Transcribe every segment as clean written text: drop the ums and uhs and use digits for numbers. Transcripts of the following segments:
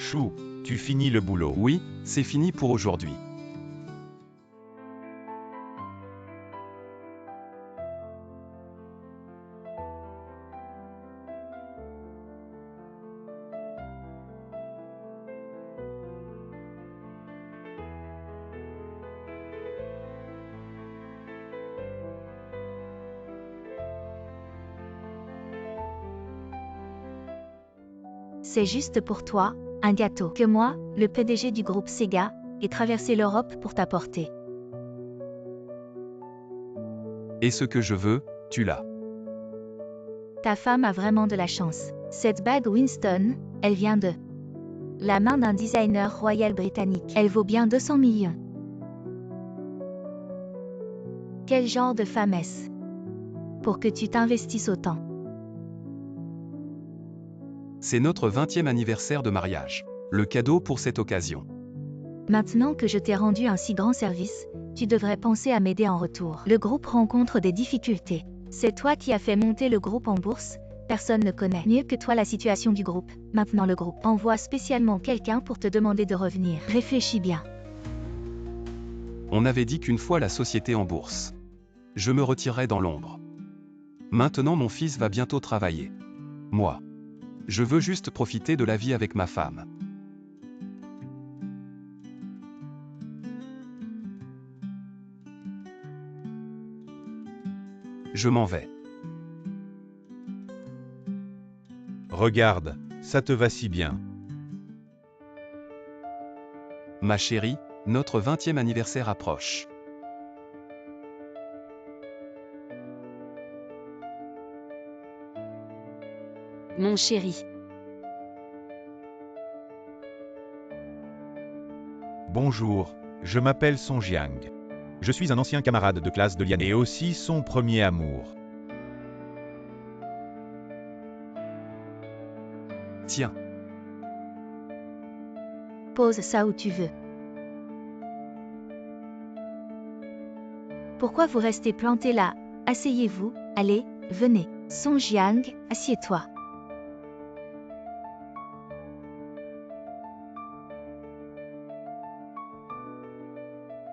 Chou, tu finis le boulot. Oui, c'est fini pour aujourd'hui. C'est juste pour toi, un gâteau que moi, le PDG du groupe Sega, ai traversé l'Europe pour t'apporter. Et ce que je veux, tu l'as. Ta femme a vraiment de la chance. Cette bague Winston, elle vient de la main d'un designer royal britannique. Elle vaut bien 200 millions. Quel genre de femme est-ce pour que tu t'investisses autant? C'est notre 20e anniversaire de mariage. Le cadeau pour cette occasion. Maintenant que je t'ai rendu un si grand service, tu devrais penser à m'aider en retour. Le groupe rencontre des difficultés. C'est toi qui as fait monter le groupe en bourse. Personne ne connaît mieux que toi la situation du groupe. Maintenant le groupe envoie spécialement quelqu'un pour te demander de revenir. Réfléchis bien. On avait dit qu'une fois la société en bourse, je me retirerais dans l'ombre. Maintenant mon fils va bientôt travailler. Moi, je veux juste profiter de la vie avec ma femme. Je m'en vais. Regarde, ça te va si bien. Ma chérie, notre 20e anniversaire approche. Mon chéri. Bonjour, je m'appelle Song Jiang. Je suis un ancien camarade de classe de Liane et aussi son premier amour. Tiens, Pose ça où tu veux. Pourquoi vous restez planté là? Asseyez-vous, allez, venez. Song Jiang, assieds-toi.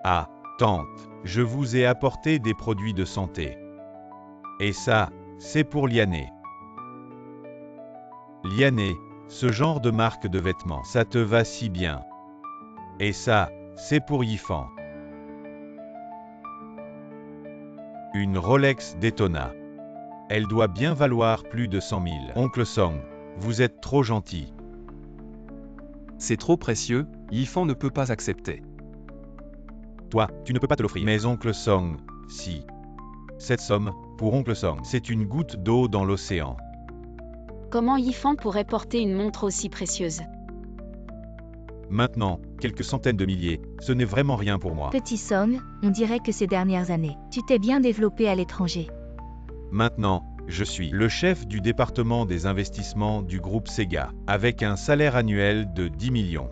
Ah, tante, je vous ai apporté des produits de santé. Et ça, c'est pour Liane. Liane, ce genre de marque de vêtements, ça te va si bien. Et ça, c'est pour Yifan. Une Rolex Daytona. Elle doit bien valoir plus de 100 000. Oncle Song, vous êtes trop gentil. c'est trop précieux, Yifan ne peut pas accepter. Toi, tu ne peux pas te l'offrir. Mais Oncle Song, si. Cette somme, pour Oncle Song, c'est une goutte d'eau dans l'océan. Comment Yifan pourrait porter une montre aussi précieuse? Maintenant, quelques centaines de milliers, ce n'est vraiment rien pour moi. Petit Song, on dirait que ces dernières années, tu t'es bien développé à l'étranger. Maintenant, je suis le chef du département des investissements du groupe Sega, avec un salaire annuel de 10 millions.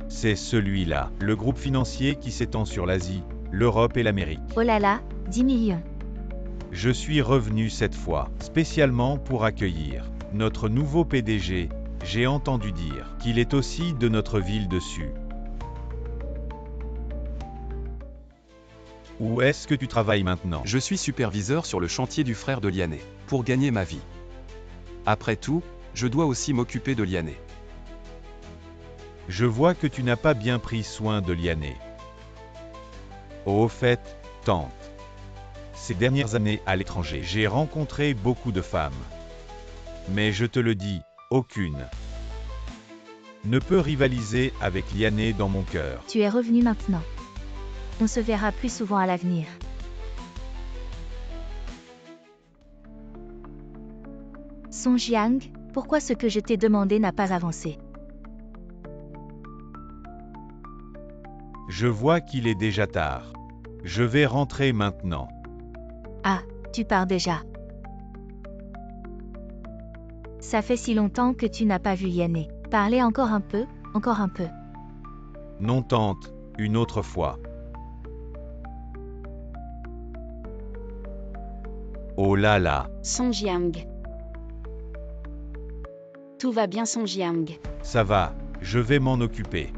C'est celui-là, le groupe financier qui s'étend sur l'Asie, l'Europe et l'Amérique. Oh là là, 10 millions. Je suis revenu cette fois, spécialement pour accueillir notre nouveau PDG. J'ai entendu dire qu'il est aussi de notre ville dessus. Où est-ce que tu travailles maintenant? Je suis superviseur sur le chantier du frère de Liane, pour gagner ma vie. Après tout, je dois aussi m'occuper de Liane. Je vois que tu n'as pas bien pris soin de Liane. Au fait, tante. Ces dernières années à l'étranger, j'ai rencontré beaucoup de femmes. Mais je te le dis, aucune ne peut rivaliser avec Liane dans mon cœur. Tu es revenu maintenant. On se verra plus souvent à l'avenir. Song Jiang, pourquoi ce que je t'ai demandé n'a pas avancé? Je vois qu'il est déjà tard. Je vais rentrer maintenant. Ah, tu pars déjà. Ça fait si longtemps que tu n'as pas vu Yanné. Parlez encore un peu, encore un peu. Non tante, une autre fois. Oh là là. Song Jiang. Tout va bien Song Jiang. Ça va, je vais m'en occuper.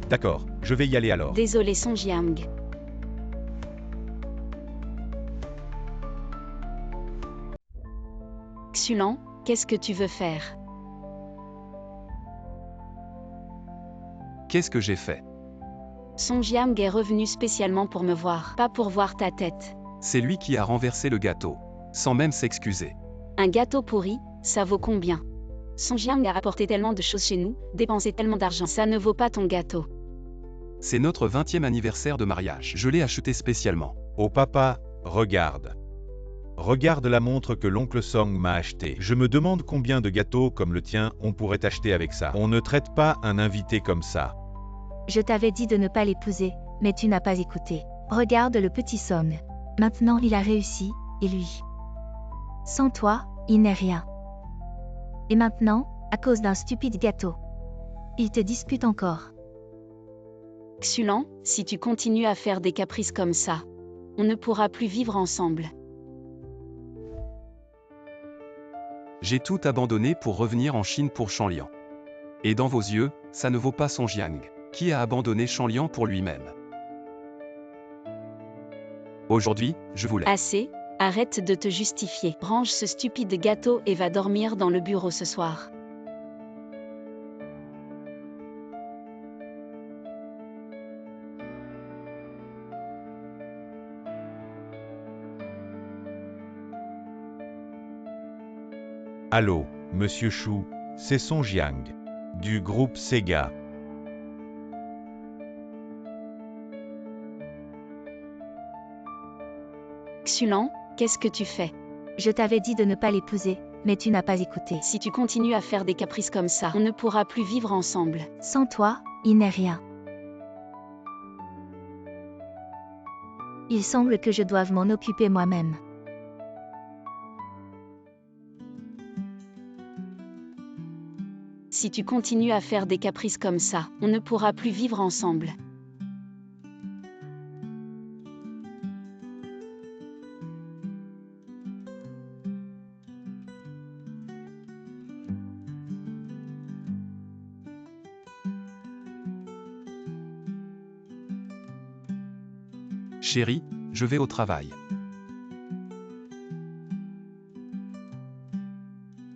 D'accord, je vais y aller alors. Désolé Song Jiang. Xulan, qu'est-ce que tu veux faire? Qu'est-ce que j'ai fait? Song Jiang est revenu spécialement pour me voir, pas pour voir ta tête. C'est lui qui a renversé le gâteau, sans même s'excuser. Un gâteau pourri, ça vaut combien? Song Jiang a apporté tellement de choses chez nous, dépensé tellement d'argent, ça ne vaut pas ton gâteau. C'est notre 20e anniversaire de mariage. Je l'ai acheté spécialement. Oh papa, regarde. Regarde la montre que l'oncle Song m'a achetée. Je me demande combien de gâteaux comme le tien on pourrait acheter avec ça. On ne traite pas un invité comme ça. Je t'avais dit de ne pas l'épouser, mais tu n'as pas écouté. Regarde le petit Song. Maintenant il a réussi, et lui. Sans toi, il n'est rien. Et maintenant, à cause d'un stupide gâteau. Il te dispute encore. Xulan, si tu continues à faire des caprices comme ça, on ne pourra plus vivre ensemble. J'ai tout abandonné pour revenir en Chine pour Shanliang. Et dans vos yeux, ça ne vaut pas Song Jiang, qui a abandonné Shanliang pour lui-même. Aujourd'hui, je voulais. Assez, arrête de te justifier. Range ce stupide gâteau et va dormir dans le bureau ce soir. Allô, Monsieur Chou, c'est Song Jiang, du groupe Sega. Xulan, qu'est-ce que tu fais? Je t'avais dit de ne pas l'épouser, mais tu n'as pas écouté. Si tu continues à faire des caprices comme ça, on ne pourra plus vivre ensemble. Sans toi, il n'est rien. Il semble que je doive m'en occuper moi-même. Si tu continues à faire des caprices comme ça, on ne pourra plus vivre ensemble. Chérie, je vais au travail.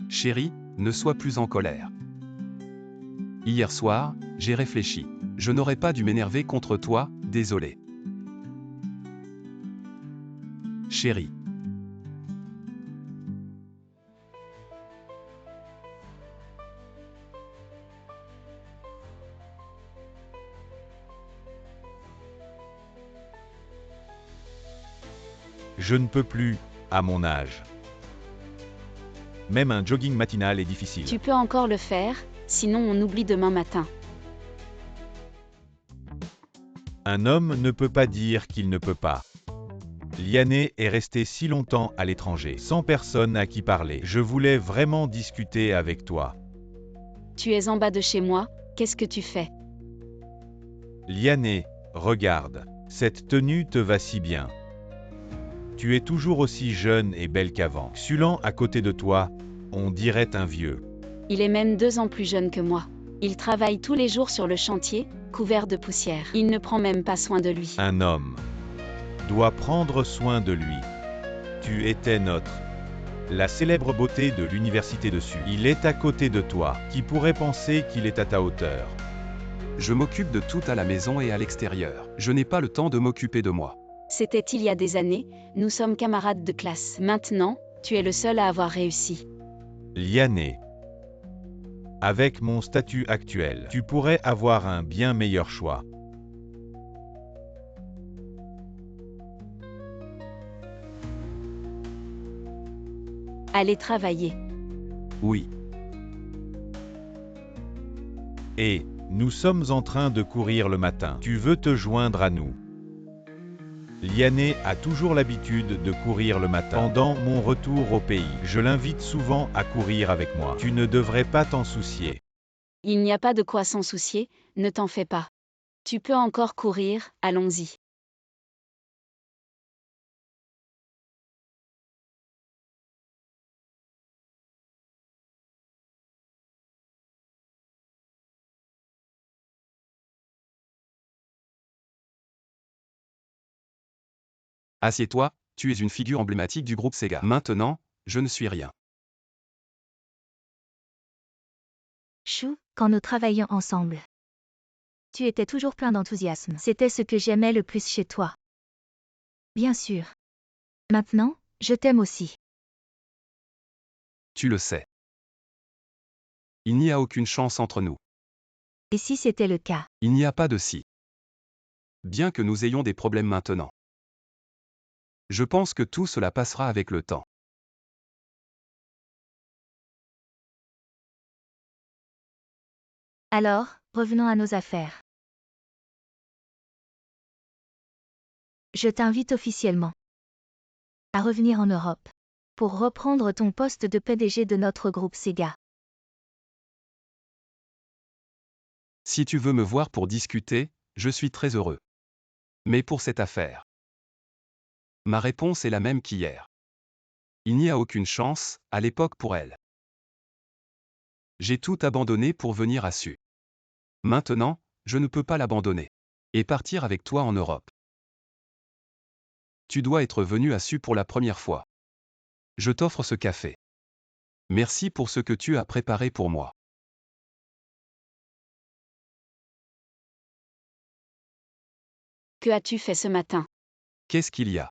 Chérie, ne sois plus en colère. Hier soir, j'ai réfléchi. Je n'aurais pas dû m'énerver contre toi, désolé. Chérie. Je ne peux plus, à mon âge. Même un jogging matinal est difficile. Tu peux encore le faire, sinon on oublie demain matin. Un homme ne peut pas dire qu'il ne peut pas. Liané est resté si longtemps à l'étranger, sans personne à qui parler. Je voulais vraiment discuter avec toi. Tu es en bas de chez moi, qu'est-ce que tu fais? Liané, regarde, cette tenue te va si bien. Tu es toujours aussi jeune et belle qu'avant. Xulan à côté de toi, on dirait un vieux. Il est même 2 ans plus jeune que moi. Il travaille tous les jours sur le chantier, couvert de poussière. Il ne prend même pas soin de lui. Un homme doit prendre soin de lui. Tu étais notre. La célèbre beauté de l'université dessus. Il est à côté de toi. Qui pourrait penser qu'il est à ta hauteur? Je m'occupe de tout à la maison et à l'extérieur. Je n'ai pas le temps de m'occuper de moi. C'était il y a des années, nous sommes camarades de classe. Maintenant, tu es le seul à avoir réussi. Liané. Avec mon statut actuel, tu pourrais avoir un bien meilleur choix. Allez travailler. Oui. Et, nous sommes en train de courir le matin. Tu veux te joindre à nous? Liané a toujours l'habitude de courir le matin. Pendant mon retour au pays, je l'invite souvent à courir avec moi. Tu ne devrais pas t'en soucier. Il n'y a pas de quoi s'en soucier, ne t'en fais pas. Tu peux encore courir, allons-y. Assieds-toi, tu es une figure emblématique du groupe Sega. Maintenant, je ne suis rien. Chou, quand nous travaillions ensemble. Tu étais toujours plein d'enthousiasme. C'était ce que j'aimais le plus chez toi. Bien sûr. Maintenant, je t'aime aussi. Tu le sais. Il n'y a aucune chance entre nous. Et si c'était le cas? Il n'y a pas de si. Bien que nous ayons des problèmes maintenant. Je pense que tout cela passera avec le temps. Alors, revenons à nos affaires. Je t'invite officiellement à revenir en Europe pour reprendre ton poste de PDG de notre groupe Sega. Si tu veux me voir pour discuter, je suis très heureux. Mais pour cette affaire, ma réponse est la même qu'hier. Il n'y a aucune chance, à l'époque pour elle. J'ai tout abandonné pour venir à Su. Maintenant, je ne peux pas l'abandonner. Et partir avec toi en Europe. Tu dois être venu à Su pour la première fois. Je t'offre ce café. Merci pour ce que tu as préparé pour moi. Que as-tu fait ce matin? Qu'est-ce qu'il y a?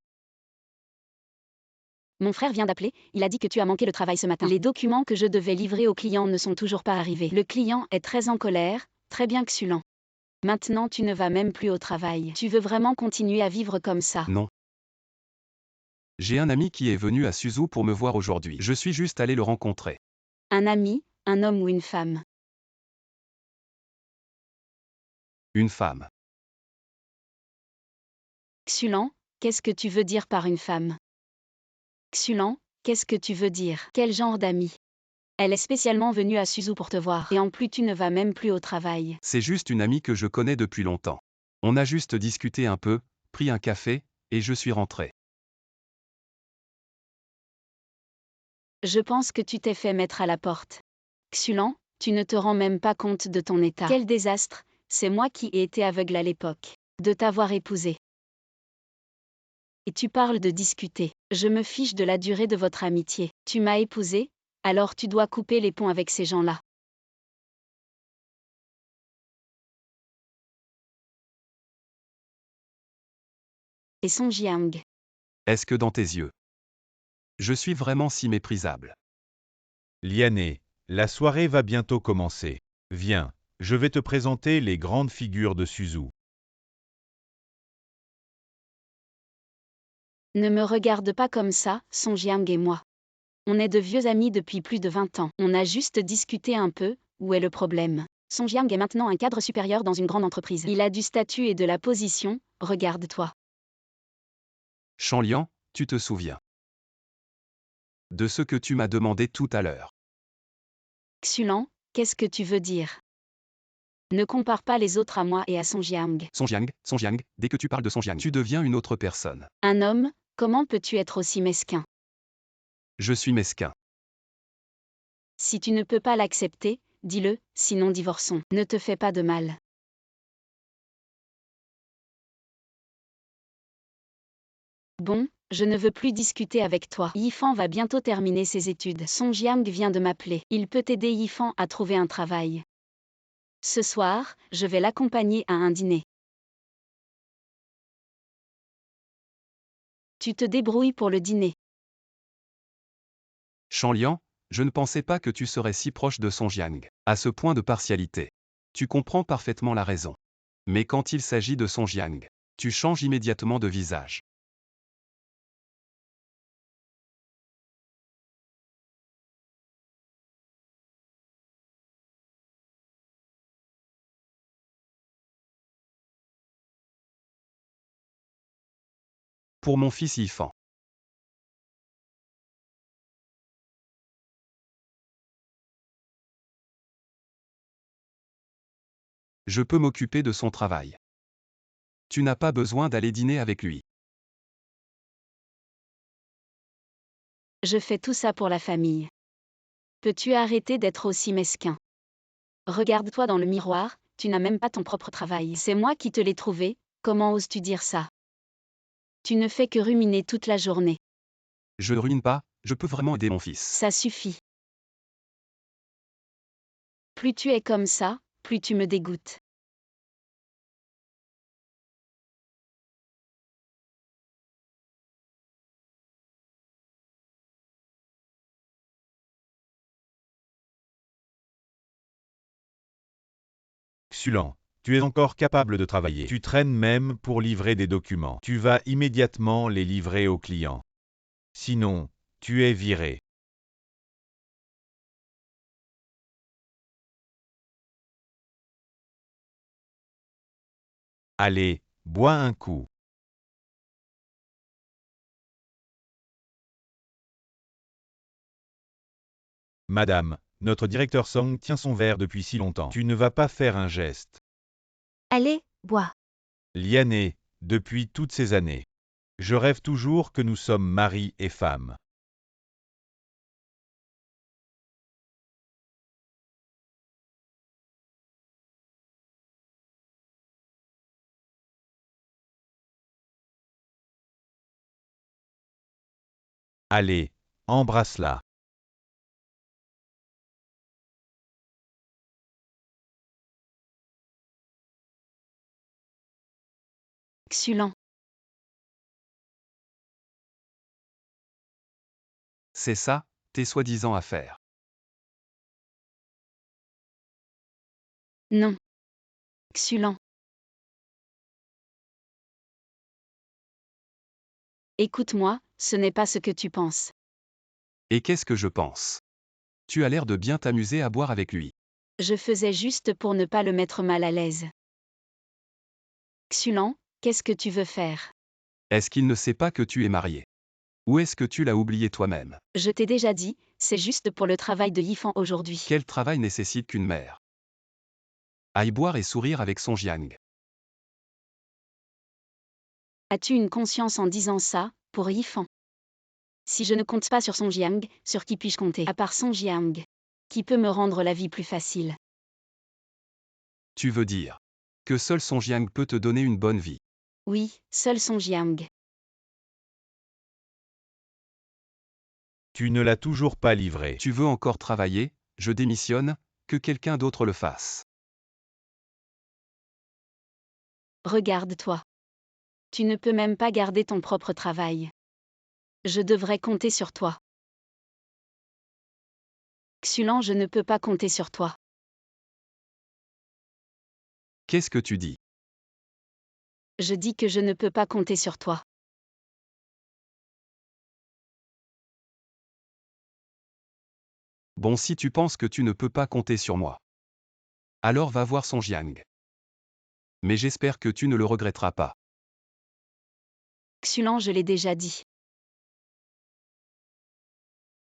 Mon frère vient d'appeler, il a dit que tu as manqué le travail ce matin. Les documents que je devais livrer au client ne sont toujours pas arrivés. Le client est très en colère, très bien Xulon. Maintenant tu ne vas même plus au travail. Tu veux vraiment continuer à vivre comme ça? Non. J'ai un ami qui est venu à Suzu pour me voir aujourd'hui. Je suis juste allé le rencontrer. Un ami, un homme ou une femme? Une femme. Xulon, qu'est-ce que tu veux dire par une femme? Xulon, qu'est-ce que tu veux dire? Quel genre d'ami? Elle est spécialement venue à Suzu pour te voir. Et en plus tu ne vas même plus au travail. C'est juste une amie que je connais depuis longtemps. On a juste discuté un peu, pris un café, et je suis rentré. Je pense que tu t'es fait mettre à la porte. Xulon, tu ne te rends même pas compte de ton état. Quel désastre, c'est moi qui ai été aveugle à l'époque. De t'avoir épousé. Et tu parles de discuter. Je me fiche de la durée de votre amitié. Tu m'as épousé, alors tu dois couper les ponts avec ces gens-là. Et Song Jiang. Est-ce que dans tes yeux, je suis vraiment si méprisable? Liané, la soirée va bientôt commencer. Viens, je vais te présenter les grandes figures de Suzu. Ne me regarde pas comme ça, Song Jiang et moi. On est de vieux amis depuis plus de 20 ans. On a juste discuté un peu, où est le problème? Song Jiang est maintenant un cadre supérieur dans une grande entreprise. Il a du statut et de la position, regarde-toi. Chanlian, tu te souviens de ce que tu m'as demandé tout à l'heure? Xulon, qu'est-ce que tu veux dire? Ne compare pas les autres à moi et à Song Jiang. Song Jiang, dès que tu parles de Song Jiang, tu deviens une autre personne. Un homme, comment peux-tu être aussi mesquin? Je suis mesquin. Si tu ne peux pas l'accepter, dis-le, sinon divorçons. Ne te fais pas de mal. Bon, je ne veux plus discuter avec toi. Yifan va bientôt terminer ses études. Song Jiang vient de m'appeler. Il peut aider Yifan à trouver un travail. Ce soir, je vais l'accompagner à un dîner. Tu te débrouilles pour le dîner. Chanlian, je ne pensais pas que tu serais si proche de Song Jiang, à ce point de partialité. Tu comprends parfaitement la raison. Mais quand il s'agit de Song Jiang, tu changes immédiatement de visage. Pour mon fils Yifan. Je peux m'occuper de son travail. Tu n'as pas besoin d'aller dîner avec lui. Je fais tout ça pour la famille. Peux-tu arrêter d'être aussi mesquin? Regarde-toi dans le miroir, tu n'as même pas ton propre travail. C'est moi qui te l'ai trouvé, comment oses-tu dire ça? Tu ne fais que ruminer toute la journée. Je ne ruine pas, je peux vraiment aider mon fils. Ça suffit. Plus tu es comme ça, plus tu me dégoûtes. Xulan, tu es encore capable de travailler. Tu traînes même pour livrer des documents. Tu vas immédiatement les livrer au client. Sinon, tu es viré. Allez, bois un coup. Madame, notre directeur Song tient son verre depuis si longtemps. Tu ne vas pas faire un geste. Allez, bois. Liané, depuis toutes ces années. Je rêve toujours que nous sommes mari et femme. Allez, embrasse-la. Xulan. C'est ça, tes soi-disant affaires. Non. Xulan. Écoute-moi, ce n'est pas ce que tu penses. Et qu'est-ce que je pense? Tu as l'air de bien t'amuser à boire avec lui. Je faisais juste pour ne pas le mettre mal à l'aise. Xulan, qu'est-ce que tu veux faire? Est-ce qu'il ne sait pas que tu es marié? Ou est-ce que tu l'as oublié toi-même? Je t'ai déjà dit, c'est juste pour le travail de Yifan aujourd'hui. Quel travail nécessite qu'une mère aille boire et sourire avec son Jiang? As-tu une conscience en disant ça, pour Yifan? Si je ne compte pas sur Song Jiang, sur qui puis-je compter? À part Song Jiang. Qui peut me rendre la vie plus facile? Tu veux dire que seul son Jiang peut te donner une bonne vie? Oui, seul Song Jiang. Tu ne l'as toujours pas livré. Tu veux encore travailler? Je démissionne, que quelqu'un d'autre le fasse. Regarde-toi. Tu ne peux même pas garder ton propre travail. Je devrais compter sur toi. Xulan, je ne peux pas compter sur toi. Qu'est-ce que tu dis? Je dis que je ne peux pas compter sur toi. Bon, si tu penses que tu ne peux pas compter sur moi, alors va voir son Jiang. Mais j'espère que tu ne le regretteras pas. Xulan, je l'ai déjà dit.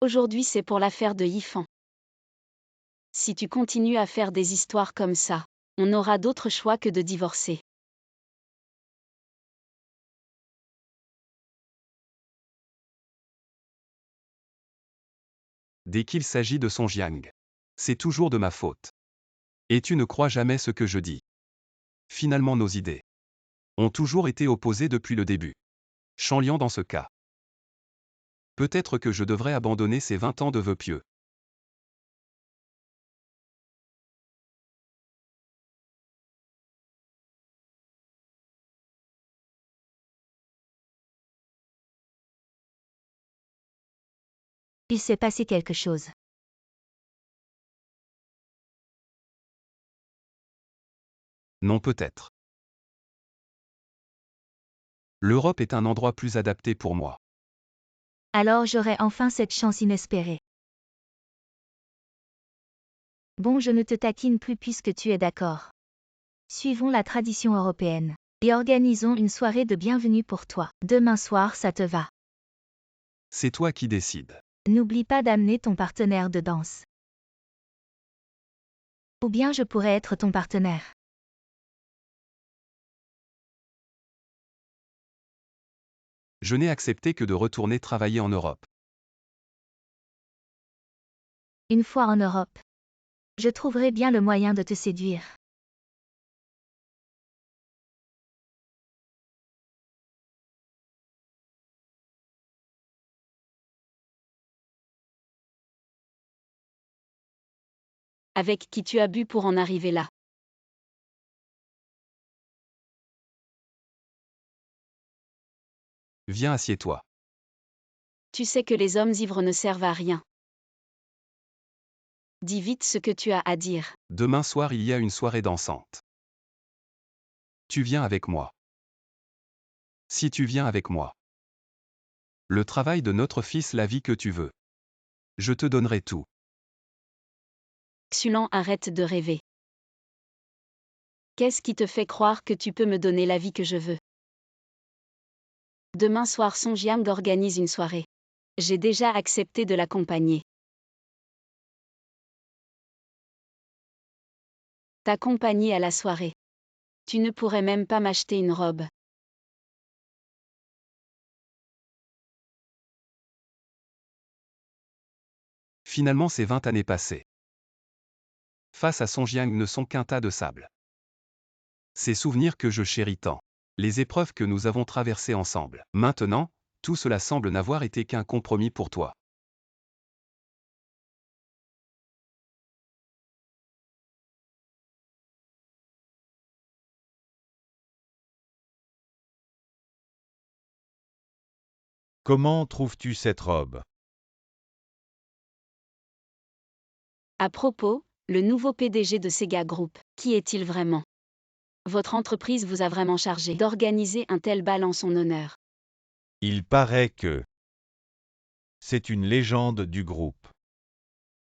Aujourd'hui, c'est pour l'affaire de Yifan. Si tu continues à faire des histoires comme ça, on n'aura d'autre choix que de divorcer. Dès qu'il s'agit de son Jiang, c'est toujours de ma faute. Et tu ne crois jamais ce que je dis. Finalement, nos idées ont toujours été opposées depuis le début. Chanlian dans ce cas. Peut-être que je devrais abandonner ces 20 ans de vœux pieux. Il s'est passé quelque chose. Non, peut-être. L'Europe est un endroit plus adapté pour moi. Alors j'aurai enfin cette chance inespérée. Bon, je ne te taquine plus puisque tu es d'accord. Suivons la tradition européenne. Et organisons une soirée de bienvenue pour toi. Demain soir, ça te va. C'est toi qui décides. N'oublie pas d'amener ton partenaire de danse. Ou bien je pourrais être ton partenaire. Je n'ai accepté que de retourner travailler en Europe. Une fois en Europe. Je trouverai bien le moyen de te séduire. avec qui tu as bu pour en arriver là. Viens, assieds-toi. Tu sais que les hommes ivres ne servent à rien. Dis vite ce que tu as à dire. Demain soir, il y a une soirée dansante. Tu viens avec moi. Si tu viens avec moi. Le travail de notre fils, la vie que tu veux. Je te donnerai tout. Xulan, arrête de rêver. Qu'est-ce qui te fait croire que tu peux me donner la vie que je veux? Demain soir, Songyang organise une soirée. J'ai déjà accepté de l'accompagner. T'accompagner à la soirée. Tu ne pourrais même pas m'acheter une robe. Finalement, ces 20 années passées. Face à Songyang ne sont qu'un tas de sable. Ces souvenirs que je chéris tant. Les épreuves que nous avons traversées ensemble. Maintenant, tout cela semble n'avoir été qu'un compromis pour toi. Comment trouves-tu cette robe? À propos, le nouveau PDG de Sega Group, qui est-il vraiment? Votre entreprise vous a vraiment chargé d'organiser un tel bal en son honneur. Il paraît que c'est une légende du groupe.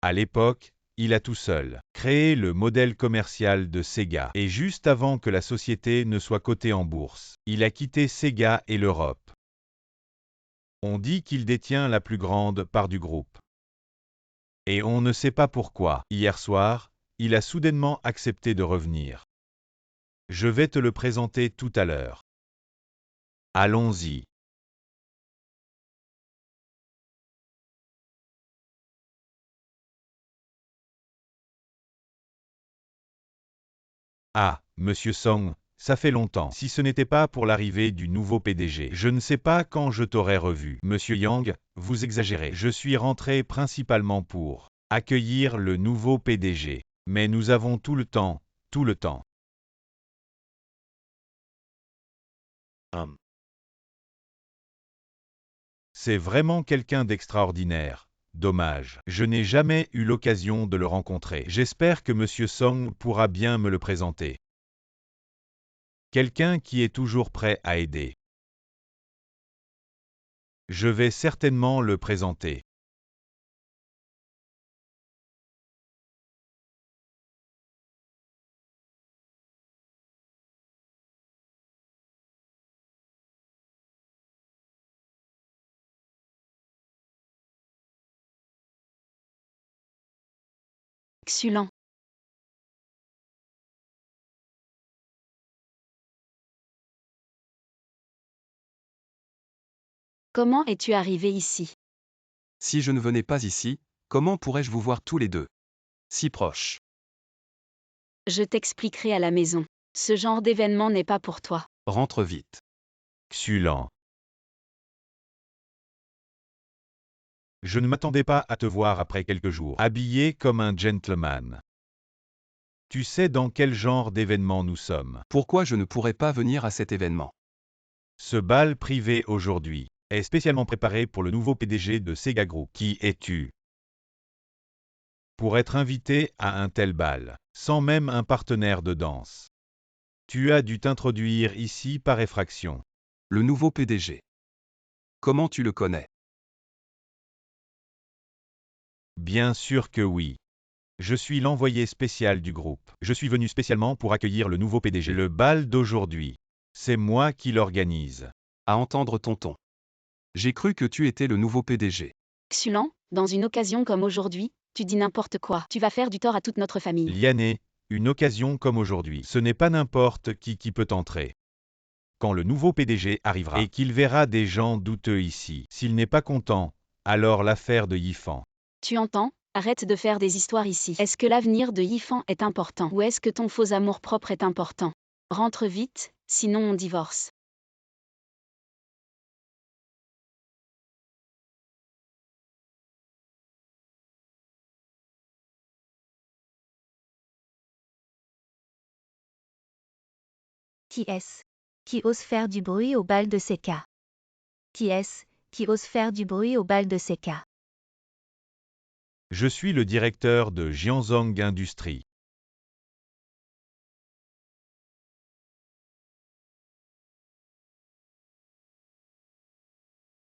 À l'époque, il a tout seul créé le modèle commercial de Sega. Et juste avant que la société ne soit cotée en bourse, il a quitté Sega et l'Europe. On dit qu'il détient la plus grande part du groupe. Et on ne sait pas pourquoi. Hier soir, il a soudainement accepté de revenir. Je vais te le présenter tout à l'heure. Allons-y. Ah, Monsieur Song, ça fait longtemps. Si ce n'était pas pour l'arrivée du nouveau PDG, je ne sais pas quand je t'aurais revu. Monsieur Yang, vous exagérez. Je suis rentré principalement pour accueillir le nouveau PDG. Mais nous avons tout le temps, tout le temps. C'est vraiment quelqu'un d'extraordinaire. Dommage, je n'ai jamais eu l'occasion de le rencontrer. J'espère que Monsieur Song pourra bien me le présenter. Quelqu'un qui est toujours prêt à aider. Je vais certainement le présenter. Xulan. Comment es-tu arrivé ici? Si je ne venais pas ici, comment pourrais-je vous voir tous les deux? Si proches. Je t'expliquerai à la maison. Ce genre d'événement n'est pas pour toi. Rentre vite. Xulan. Je ne m'attendais pas à te voir après quelques jours, habillé comme un gentleman. Tu sais dans quel genre d'événement nous sommes. Pourquoi je ne pourrais pas venir à cet événement? Ce bal privé aujourd'hui est spécialement préparé pour le nouveau PDG de Sega Group. Qui es-tu? Pour être invité à un tel bal, sans même un partenaire de danse. Tu as dû t'introduire ici par effraction. Le nouveau PDG. Comment tu le connais? Bien sûr que oui. Je suis l'envoyé spécial du groupe. Je suis venu spécialement pour accueillir le nouveau PDG. Le bal d'aujourd'hui, c'est moi qui l'organise. À entendre tonton. J'ai cru que tu étais le nouveau PDG. Xulan, dans une occasion comme aujourd'hui, tu dis n'importe quoi. Tu vas faire du tort à toute notre famille. Liané, une occasion comme aujourd'hui, ce n'est pas n'importe qui peut entrer. Quand le nouveau PDG arrivera et qu'il verra des gens douteux ici, s'il n'est pas content, alors l'affaire de Yifan. Tu entends? Arrête de faire des histoires ici. Est-ce que l'avenir de Yifan est important? Ou est-ce que ton faux amour-propre est important? Rentre vite, sinon on divorce. Qui est-ce qui ose faire du bruit au bal de Seka? Qui est-ce qui ose faire du bruit au bal de Seka? Je suis le directeur de Jianzhong Industries.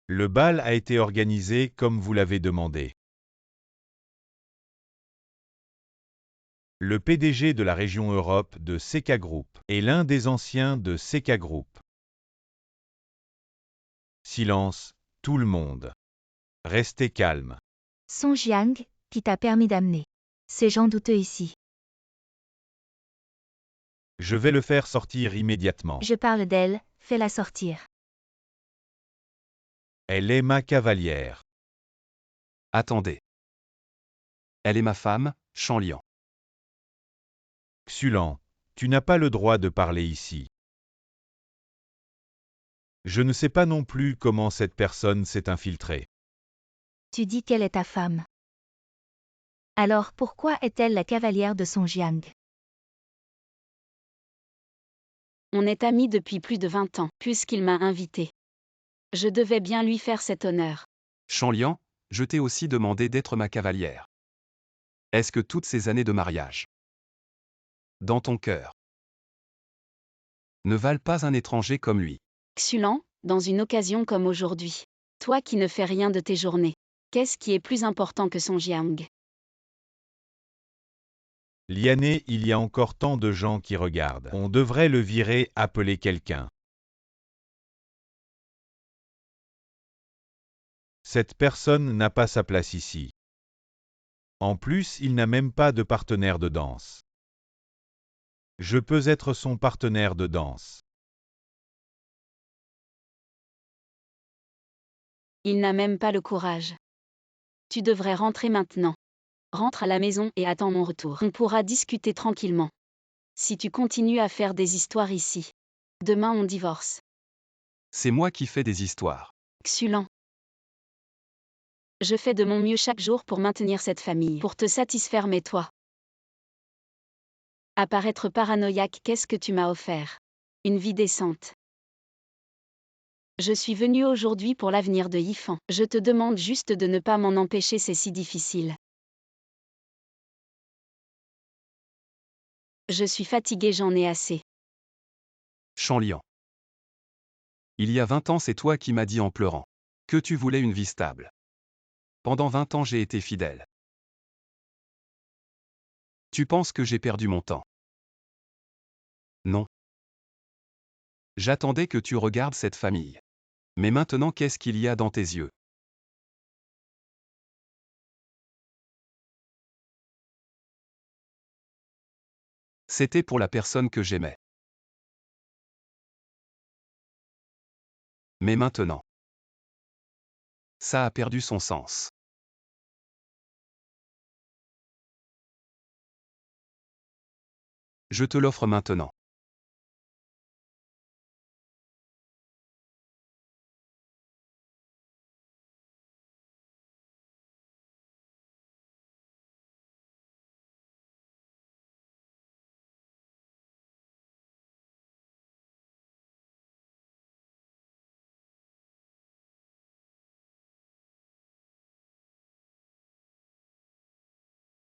Le bal a été organisé comme vous l'avez demandé. Le PDG de la région Europe de Seka Group est l'un des anciens de Seka Group. Silence, tout le monde. Restez calme. Song Jiang, qui t'a permis d'amener ces gens douteux ici. Je vais le faire sortir immédiatement. Je parle d'elle, fais-la sortir. Elle est ma cavalière. Attendez. Elle est ma femme, Shanlian. Xulan, tu n'as pas le droit de parler ici. Je ne sais pas non plus comment cette personne s'est infiltrée. Tu dis qu'elle est ta femme. Alors pourquoi est-elle la cavalière de Song Jiang? On est amis depuis plus de 20 ans, puisqu'il m'a invité. Je devais bien lui faire cet honneur. Shanlian, je t'ai aussi demandé d'être ma cavalière. Est-ce que toutes ces années de mariage, dans ton cœur, ne valent pas un étranger comme lui? Xulan, dans une occasion comme aujourd'hui. Toi qui ne fais rien de tes journées. Qu'est-ce qui est plus important que Song Jiang? Liané, il y a encore tant de gens qui regardent. On devrait le virer, appeler quelqu'un. Cette personne n'a pas sa place ici. En plus, il n'a même pas de partenaire de danse. Je peux être son partenaire de danse. Il n'a même pas le courage. Tu devrais rentrer maintenant. Rentre à la maison et attends mon retour. On pourra discuter tranquillement. Si tu continues à faire des histoires ici. Demain on divorce. C'est moi qui fais des histoires. Xulan. Je fais de mon mieux chaque jour pour maintenir cette famille. Pour te satisfaire, mais toi. À paraître paranoïaque, qu'est-ce que tu m'as offert? Une vie décente. Je suis venue aujourd'hui pour l'avenir de Yifan. Je te demande juste de ne pas m'en empêcher, c'est si difficile. Je suis fatiguée, j'en ai assez. Shanlian. Il y a 20 ans, c'est toi qui m'as dit en pleurant que tu voulais une vie stable. Pendant 20 ans, j'ai été fidèle. Tu penses que j'ai perdu mon temps? Non. J'attendais que tu regardes cette famille. Mais maintenant, qu'est-ce qu'il y a dans tes yeux? C'était pour la personne que j'aimais. Mais maintenant, ça a perdu son sens. Je te l'offre maintenant.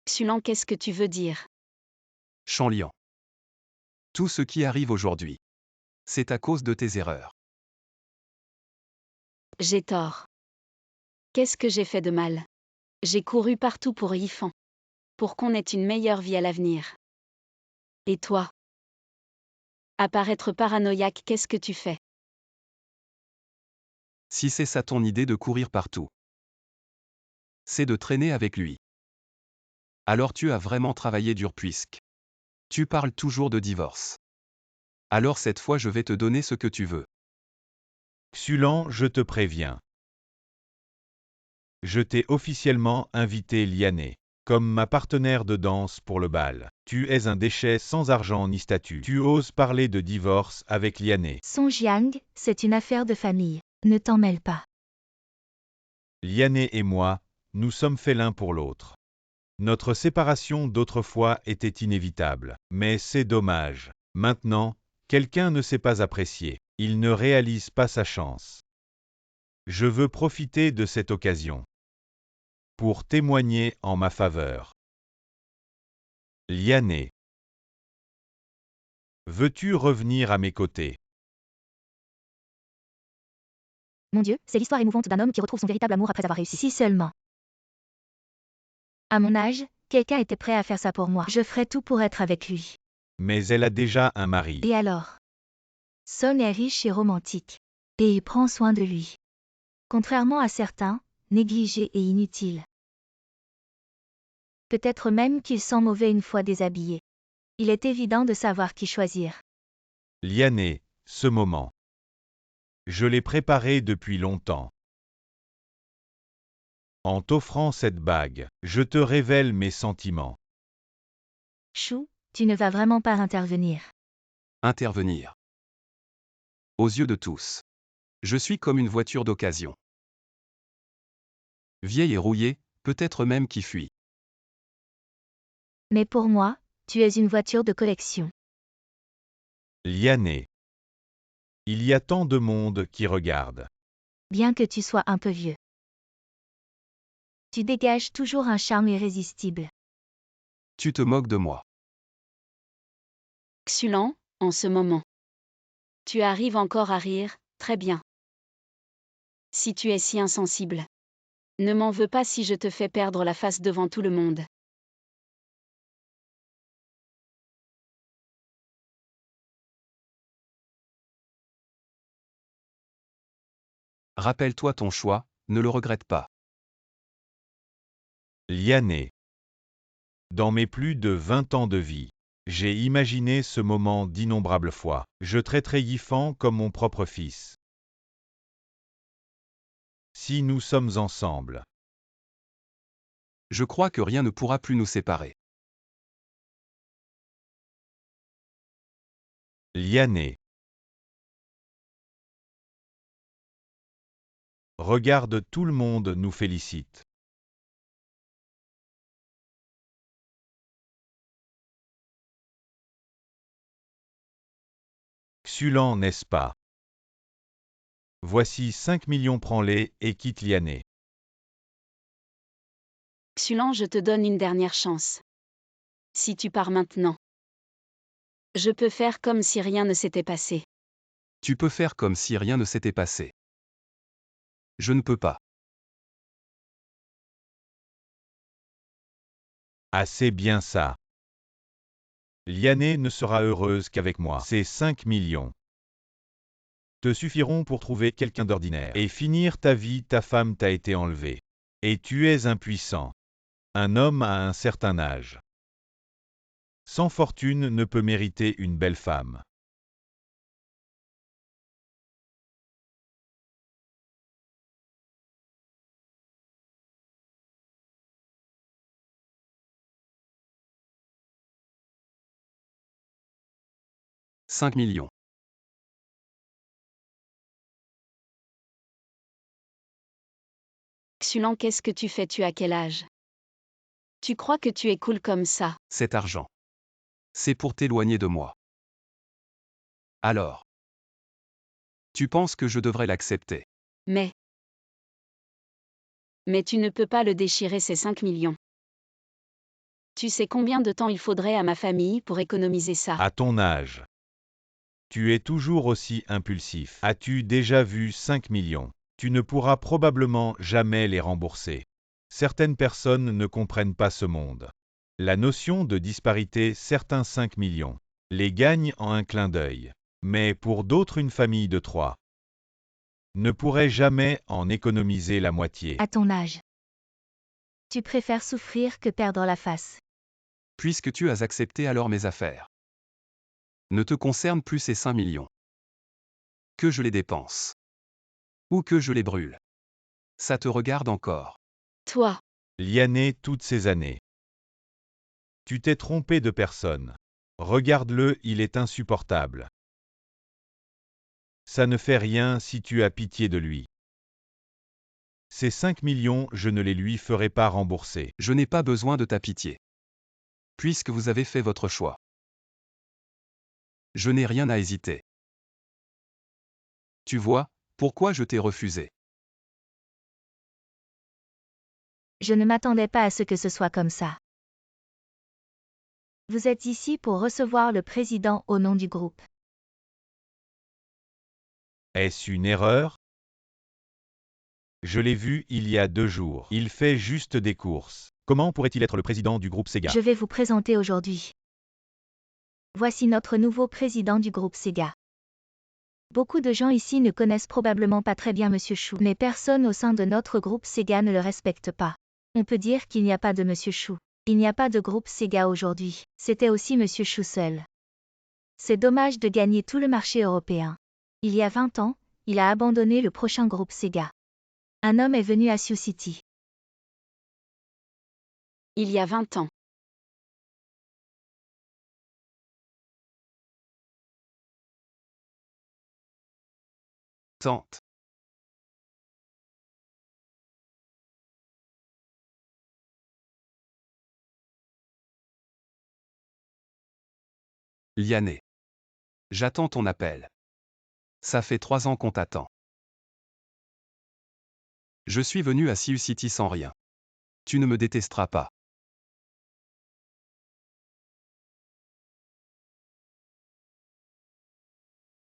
Xulan, qu'est-ce que tu veux dire? Shanlian. Tout ce qui arrive aujourd'hui, c'est à cause de tes erreurs. J'ai tort. Qu'est-ce que j'ai fait de mal? J'ai couru partout pour Yifan. Pour qu'on ait une meilleure vie à l'avenir. Et toi? À paraître paranoïaque, qu'est-ce que tu fais? Si c'est ça ton idée de courir partout, c'est de traîner avec lui. Alors tu as vraiment travaillé dur puisque tu parles toujours de divorce. Alors cette fois je vais te donner ce que tu veux. Xulan, je te préviens. Je t'ai officiellement invité Liané comme ma partenaire de danse pour le bal. Tu es un déchet sans argent ni statut. Tu oses parler de divorce avec Liané. Song Jiang, c'est une affaire de famille. Ne t'en mêle pas. Liané et moi, nous sommes faits l'un pour l'autre. Notre séparation d'autrefois était inévitable, mais c'est dommage. Maintenant, Quelqu'un ne sait pas apprécier. Il ne réalise pas sa chance. Je veux profiter de cette occasion pour témoigner en ma faveur. Liané. Veux-tu revenir à mes côtés? Mon Dieu, c'est l'histoire émouvante d'un homme qui retrouve son véritable amour après avoir réussi. Si seulement. À mon âge, quelqu'un était prêt à faire ça pour moi. Je ferais tout pour être avec lui. Mais elle a déjà un mari. Et alors? Son est riche et romantique. Et il prend soin de lui. Contrairement à certains, négligés et inutiles. Peut-être même qu'il sent mauvais une fois déshabillé. Il est évident de savoir qui choisir. Liané, ce moment. Je l'ai préparé depuis longtemps. En t'offrant cette bague, je te révèle mes sentiments. Chou, tu ne vas vraiment pas intervenir. Intervenir. Aux yeux de tous. Je suis comme une voiture d'occasion. Vieille et rouillée, peut-être même qui fuit. Mais pour moi, tu es une voiture de collection. Liané. Il y a tant de monde qui regarde. Bien que tu sois un peu vieux. Tu dégages toujours un charme irrésistible. Tu te moques de moi. Xulan, en ce moment. Tu arrives encore à rire, très bien. Si tu es si insensible. Ne m'en veux pas si je te fais perdre la face devant tout le monde. Rappelle-toi ton choix, ne le regrette pas. Liané. Dans mes plus de 20 ans de vie, j'ai imaginé ce moment d'innombrables fois. Je traiterai Yifan comme mon propre fils. Si nous sommes ensemble. Je crois que rien ne pourra plus nous séparer. Liané. Regarde, tout le monde nous félicite. Xulan, n'est-ce pas? Voici 5 millions, prends-les et quitte Liané. Xulan, je te donne une dernière chance. Si tu pars maintenant. Je peux faire comme si rien ne s'était passé. Tu peux faire comme si rien ne s'était passé. Je ne peux pas. Ah, c'est bien ça. Liané ne sera heureuse qu'avec moi. Ces 5 millions te suffiront pour trouver quelqu'un d'ordinaire et finir ta vie. Ta femme t'a été enlevée. Et tu es impuissant. Un homme à un certain âge, sans fortune, ne peut mériter une belle femme. « 5 millions. Xulan, qu'est-ce que tu fais? Tu as quel âge? Tu crois que tu es cool comme ça? Cet argent. C'est pour t'éloigner de moi. Alors. Tu penses que je devrais l'accepter? Mais tu ne peux pas le déchirer, ces 5 millions. Tu sais combien de temps il faudrait à ma famille pour économiser ça? À ton âge, tu es toujours aussi impulsif. As-tu déjà vu 5 millions? Tu ne pourras probablement jamais les rembourser. Certaines personnes ne comprennent pas ce monde. La notion de disparité, certains 5 millions les gagnent en un clin d'œil. Mais pour d'autres, une famille de 3 ne pourrait jamais en économiser la moitié. À ton âge. Tu préfères souffrir que perdre la face. Puisque tu as accepté, alors mes affaires ne te concernent plus, ces 5 millions. Que je les dépense. Ou que je les brûle. Ça te regarde encore. Toi. Liané, toutes ces années. Tu t'es trompé de personne. Regarde-le, il est insupportable. Ça ne fait rien si tu as pitié de lui. Ces 5 millions, je ne les lui ferai pas rembourser. Je n'ai pas besoin de ta pitié. Puisque vous avez fait votre choix. Je n'ai rien à hésiter. Tu vois, pourquoi je t'ai refusé. Je ne m'attendais pas à ce que ce soit comme ça. Vous êtes ici pour recevoir le président au nom du groupe. Est-ce une erreur? Je l'ai vu il y a 2 jours. Il fait juste des courses. Comment pourrait-il être le président du groupe Sega? Je vais vous présenter aujourd'hui. Voici notre nouveau président du groupe Sega. Beaucoup de gens ici ne connaissent probablement pas très bien Monsieur Chou, mais personne au sein de notre groupe Sega ne le respecte pas. On peut dire qu'il n'y a pas de Monsieur Chou. Il n'y a pas de groupe Sega aujourd'hui. C'était aussi Monsieur Chou seul. C'est dommage de gagner tout le marché européen. Il y a 20 ans, il a abandonné le prochain groupe Sega. Un homme est venu à Sioux City. Il y a 20 ans. Tante. Liané. J'attends ton appel. Ça fait 3 ans qu'on t'attend. Je suis venu à Sioux City sans rien. Tu ne me détesteras pas.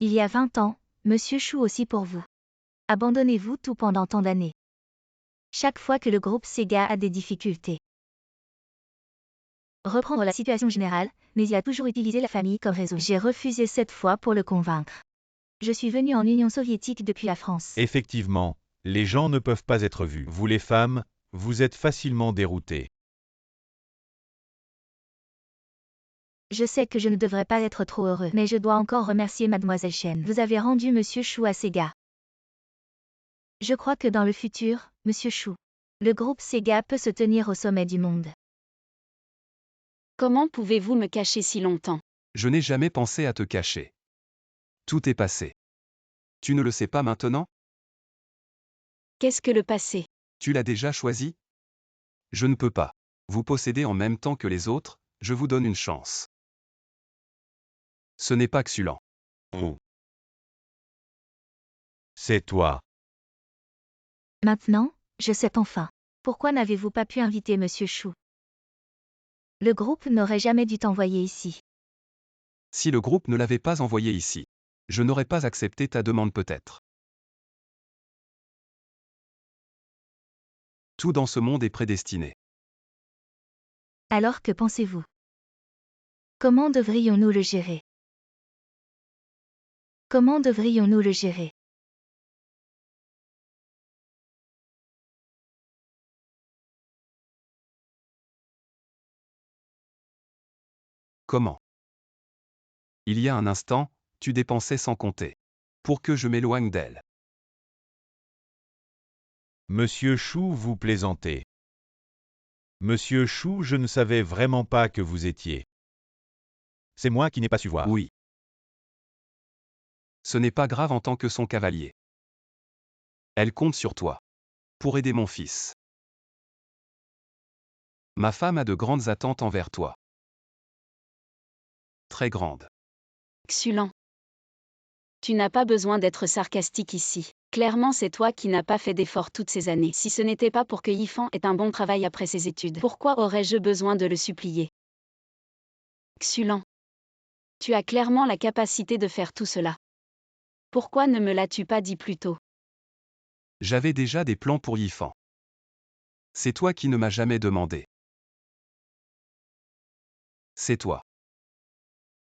Il y a 20 ans, Monsieur Chou aussi pour vous. Abandonnez-vous tout pendant tant d'années. Chaque fois que le groupe Sega a des difficultés. Reprendre la situation générale, mais il a toujours utilisé la famille comme raison. J'ai refusé cette fois pour le convaincre. Je suis venu en Union soviétique depuis la France. Effectivement, les gens ne peuvent pas être vus. Vous les femmes, vous êtes facilement déroutées. Je sais que je ne devrais pas être trop heureux, mais je dois encore remercier Mademoiselle Chen. Vous avez rendu Monsieur Chou à Sega. Je crois que dans le futur, Monsieur Chou, le groupe Sega peut se tenir au sommet du monde. Comment pouvez-vous me cacher si longtemps? Je n'ai jamais pensé à te cacher. Tout est passé. Tu ne le sais pas maintenant? Qu'est-ce que le passé? Tu l'as déjà choisi? Je ne peux pas. Vous possédez en même temps que les autres, je vous donne une chance. Ce n'est pas Xulent. Oh. C'est toi. Maintenant, je sais enfin. Pourquoi n'avez-vous pas pu inviter Monsieur Chou? Le groupe n'aurait jamais dû t'envoyer ici. Si le groupe ne l'avait pas envoyé ici, je n'aurais pas accepté ta demande peut-être. Tout dans ce monde est prédestiné. Alors que pensez-vous? Comment devrions-nous le gérer? Comment devrions-nous le gérer? Comment? Il y a un instant, tu dépensais sans compter. Pour que je m'éloigne d'elle. Monsieur Chou, vous plaisantez. Monsieur Chou, je ne savais vraiment pas que vous étiez. C'est moi qui n'ai pas su voir. Oui. Ce n'est pas grave en tant que son cavalier. Elle compte sur toi. Pour aider mon fils. Ma femme a de grandes attentes envers toi. Très grandes. Xulent. Tu n'as pas besoin d'être sarcastique ici. Clairement, c'est toi qui n'as pas fait d'efforts toutes ces années. Si ce n'était pas pour que Yifan ait un bon travail après ses études, pourquoi aurais-je besoin de le supplier? Xulent. Tu as clairement la capacité de faire tout cela. Pourquoi ne me l'as-tu pas dit plus tôt? J'avais déjà des plans pour Yifan. C'est toi qui ne m'as jamais demandé. C'est toi.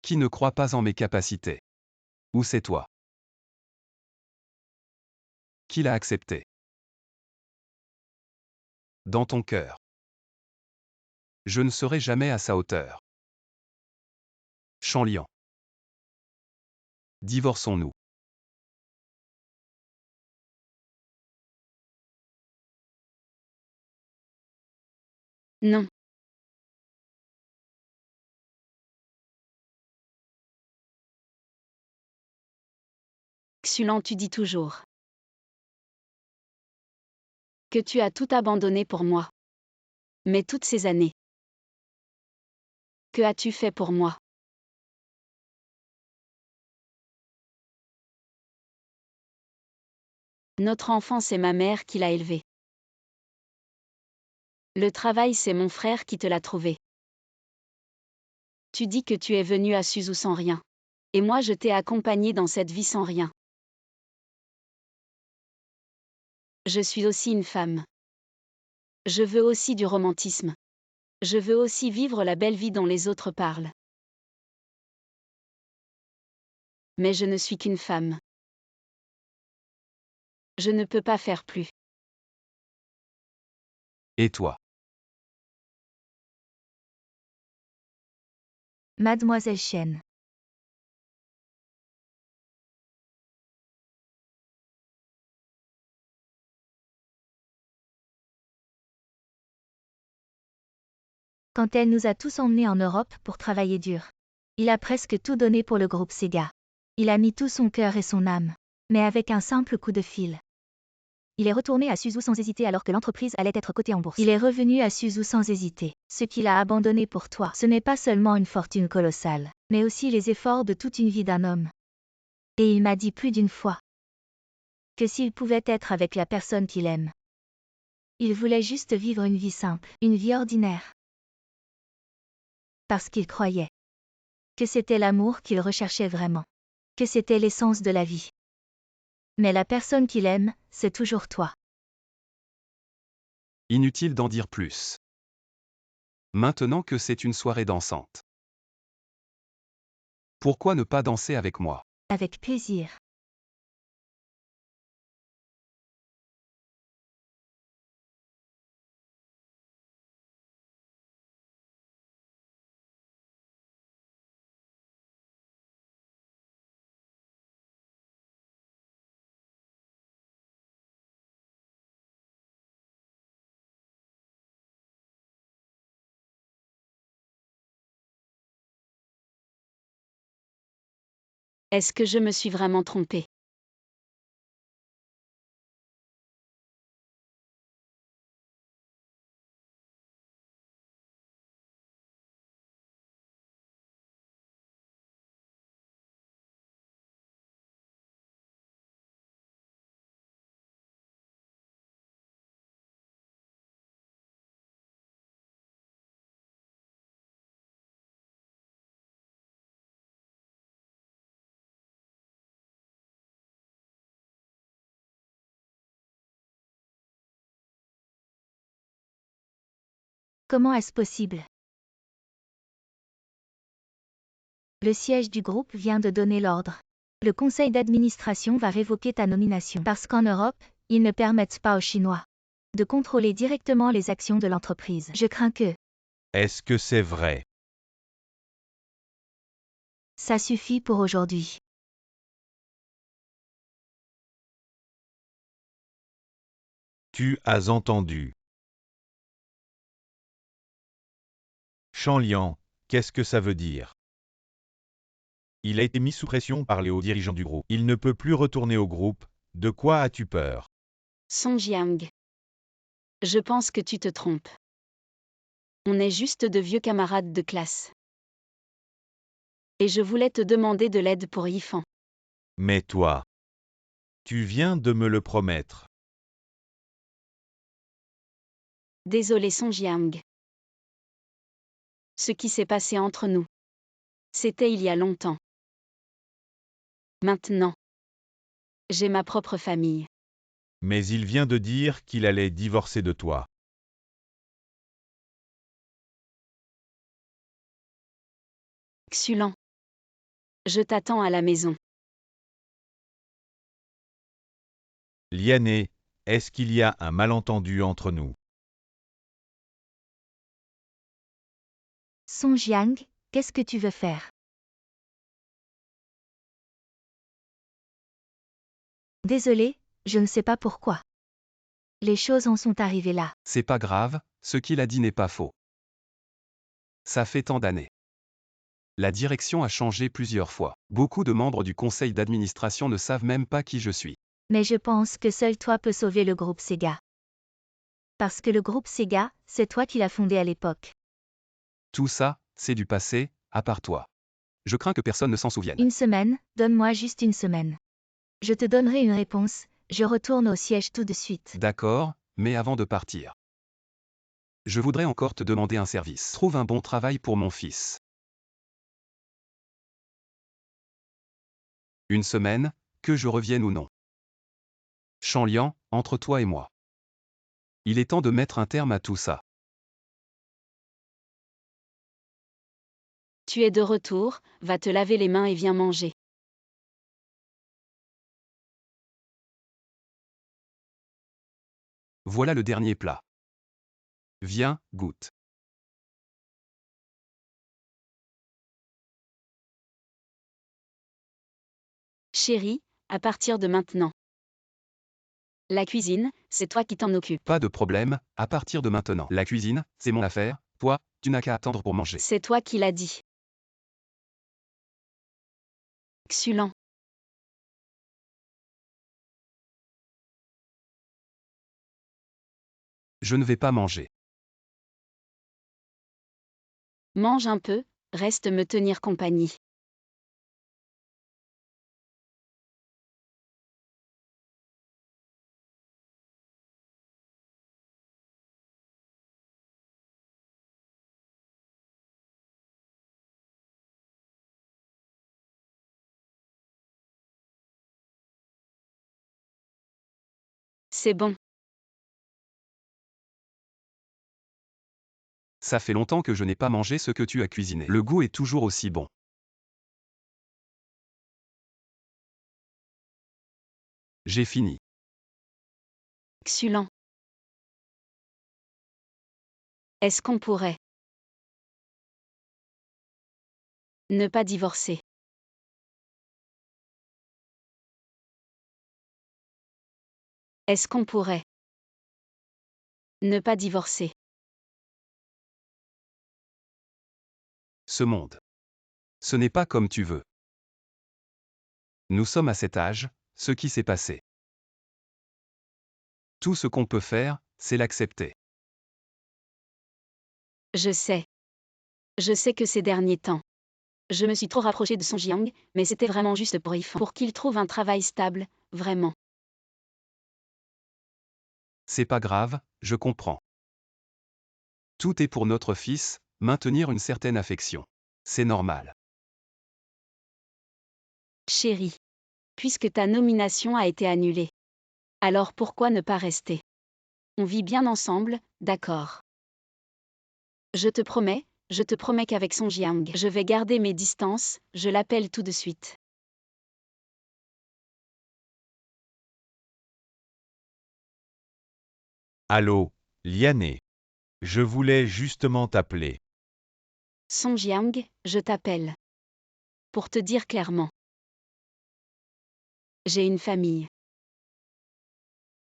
Qui ne croit pas en mes capacités. Ou c'est toi. Qui l'a accepté. Dans ton cœur. Je ne serai jamais à sa hauteur. Chanlian. Divorçons-nous. Non. Xulent, tu dis toujours que tu as tout abandonné pour moi. Mais toutes ces années, que as-tu fait pour moi? Notre enfant, c'est ma mère qui l'a élevé. Le travail, c'est mon frère qui te l'a trouvé. Tu dis que tu es venu à Suzu sans rien. Et moi, je t'ai accompagné dans cette vie sans rien. Je suis aussi une femme. Je veux aussi du romantisme. Je veux aussi vivre la belle vie dont les autres parlent. Mais je ne suis qu'une femme. Je ne peux pas faire plus. Et toi? Mademoiselle Chen. Quand elle nous a tous emmenés en Europe pour travailler dur. Il a presque tout donné pour le groupe Sega. Il a mis tout son cœur et son âme. Mais avec un simple coup de fil. Il est retourné à Suzu sans hésiter alors que l'entreprise allait être cotée en bourse. Il est revenu à Suzu sans hésiter. Ce qu'il a abandonné pour toi, ce n'est pas seulement une fortune colossale, mais aussi les efforts de toute une vie d'un homme. Et il m'a dit plus d'une fois que s'il pouvait être avec la personne qu'il aime, il voulait juste vivre une vie simple, une vie ordinaire. Parce qu'il croyait que c'était l'amour qu'il recherchait vraiment, que c'était l'essence de la vie. Mais la personne qu'il aime, c'est toujours toi. Inutile d'en dire plus. Maintenant que c'est une soirée dansante. Pourquoi ne pas danser avec moi? Avec plaisir. Est-ce que je me suis vraiment trompée? Comment est-ce possible? Le siège du groupe vient de donner l'ordre. Le conseil d'administration va révoquer ta nomination parce qu'en Europe, ils ne permettent pas aux Chinois de contrôler directement les actions de l'entreprise. Je crains que Est-ce que c'est vrai? ça suffit pour aujourd'hui. Tu as entendu. Shanliang, qu'est-ce que ça veut dire? Il a été mis sous pression par les hauts dirigeants du groupe. Il ne peut plus retourner au groupe. De quoi as-tu peur? Song Jiang. Je pense que tu te trompes. On est juste de vieux camarades de classe. Et je voulais te demander de l'aide pour Yifan. Mais toi, tu viens de me le promettre. Désolé Song Jiang. Ce qui s'est passé entre nous. C'était il y a longtemps. Maintenant, j'ai ma propre famille. Mais il vient de dire qu'il allait divorcer de toi. Xulan. Je t'attends à la maison. Liané, est-ce qu'il y a un malentendu entre nous? Song Jiang, qu'est-ce que tu veux faire? Désolé, je ne sais pas pourquoi. Les choses en sont arrivées là. C'est pas grave, ce qu'il a dit n'est pas faux. Ça fait tant d'années. La direction a changé plusieurs fois. Beaucoup de membres du conseil d'administration ne savent même pas qui je suis. Mais je pense que seul toi peux sauver le groupe Sega. Parce que le groupe Sega, c'est toi qui l'as fondé à l'époque. Tout ça, c'est du passé, à part toi. Je crains que personne ne s'en souvienne. Une semaine, donne-moi juste une semaine. Je te donnerai une réponse, Je retourne au siège tout de suite. D'accord, mais avant de partir. Je voudrais encore te demander un service. Trouve un bon travail pour mon fils. Une semaine, que je revienne ou non. Chanlian, entre toi et moi. Il est temps de mettre un terme à tout ça. Tu es de retour, va te laver les mains et viens manger. Voilà le dernier plat. Viens, goûte. Chérie, à partir de maintenant. La cuisine, c'est toi qui t'en occupes. Pas de problème, à partir de maintenant. La cuisine, c'est mon affaire, toi, tu n'as qu'à attendre pour manger. C'est toi qui l'as dit. Xulent. Je ne vais pas manger. Mange un peu, reste me tenir compagnie. C'est bon. Ça fait longtemps que je n'ai pas mangé ce que tu as cuisiné. Le goût est toujours aussi bon. J'ai fini. Xulent. Est-ce qu'on pourrait ne pas divorcer? Est-ce qu'on pourrait ne pas divorcer? Ce monde. Ce n'est pas comme tu veux. Nous sommes à cet âge, ce qui s'est passé. Tout ce qu'on peut faire, c'est l'accepter. Je sais. Je sais que ces derniers temps, je me suis trop rapprochée de Song Jiang, mais c'était vraiment juste pour Yifan. Pour qu'il trouve un travail stable, vraiment. C'est pas grave, je comprends. Tout est pour notre fils, maintenir une certaine affection. C'est normal. Chérie. Puisque ta nomination a été annulée. Alors pourquoi ne pas rester? On vit bien ensemble, d'accord. Je te promets qu'avec Song Jiang, je vais garder mes distances, je l'appelle tout de suite. Allô, Liané. Je voulais justement t'appeler. Song Jiang, je t'appelle. Pour te dire clairement. J'ai une famille.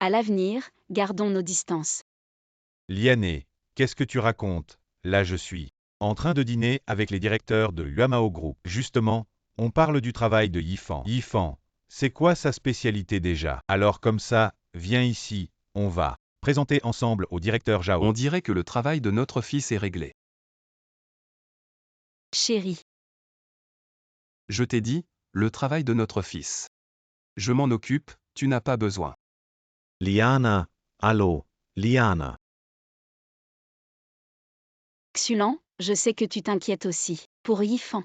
À l'avenir, gardons nos distances. Liané, qu'est-ce que tu racontes? Là je suis en train de dîner avec les directeurs de Yuamao Group. Justement, on parle du travail de Yifan. Yifan, c'est quoi sa spécialité déjà? Alors comme ça, viens ici, on va présenter ensemble au directeur Zhao. On dirait que le travail de notre fils est réglé. Chérie. Je t'ai dit, le travail de notre fils. Je m'en occupe, tu n'as pas besoin. Liana, allô, Liana. Xulent, je sais que tu t'inquiètes aussi, pour Yifan.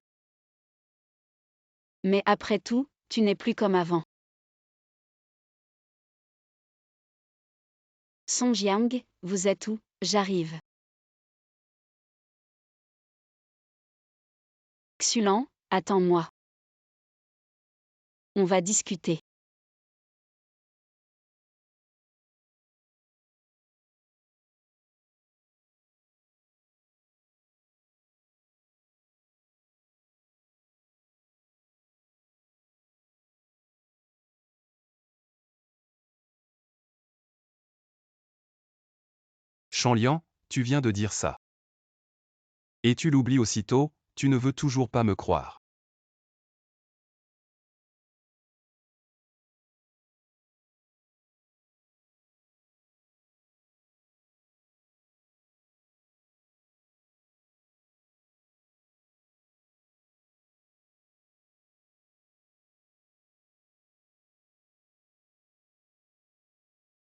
Mais après tout, tu n'es plus comme avant. Song Jiang, vous êtes où? J'arrive. Xulent, attends-moi. On va discuter. Chanlian, tu viens de dire ça. Et tu l'oublies aussitôt, tu ne veux toujours pas me croire.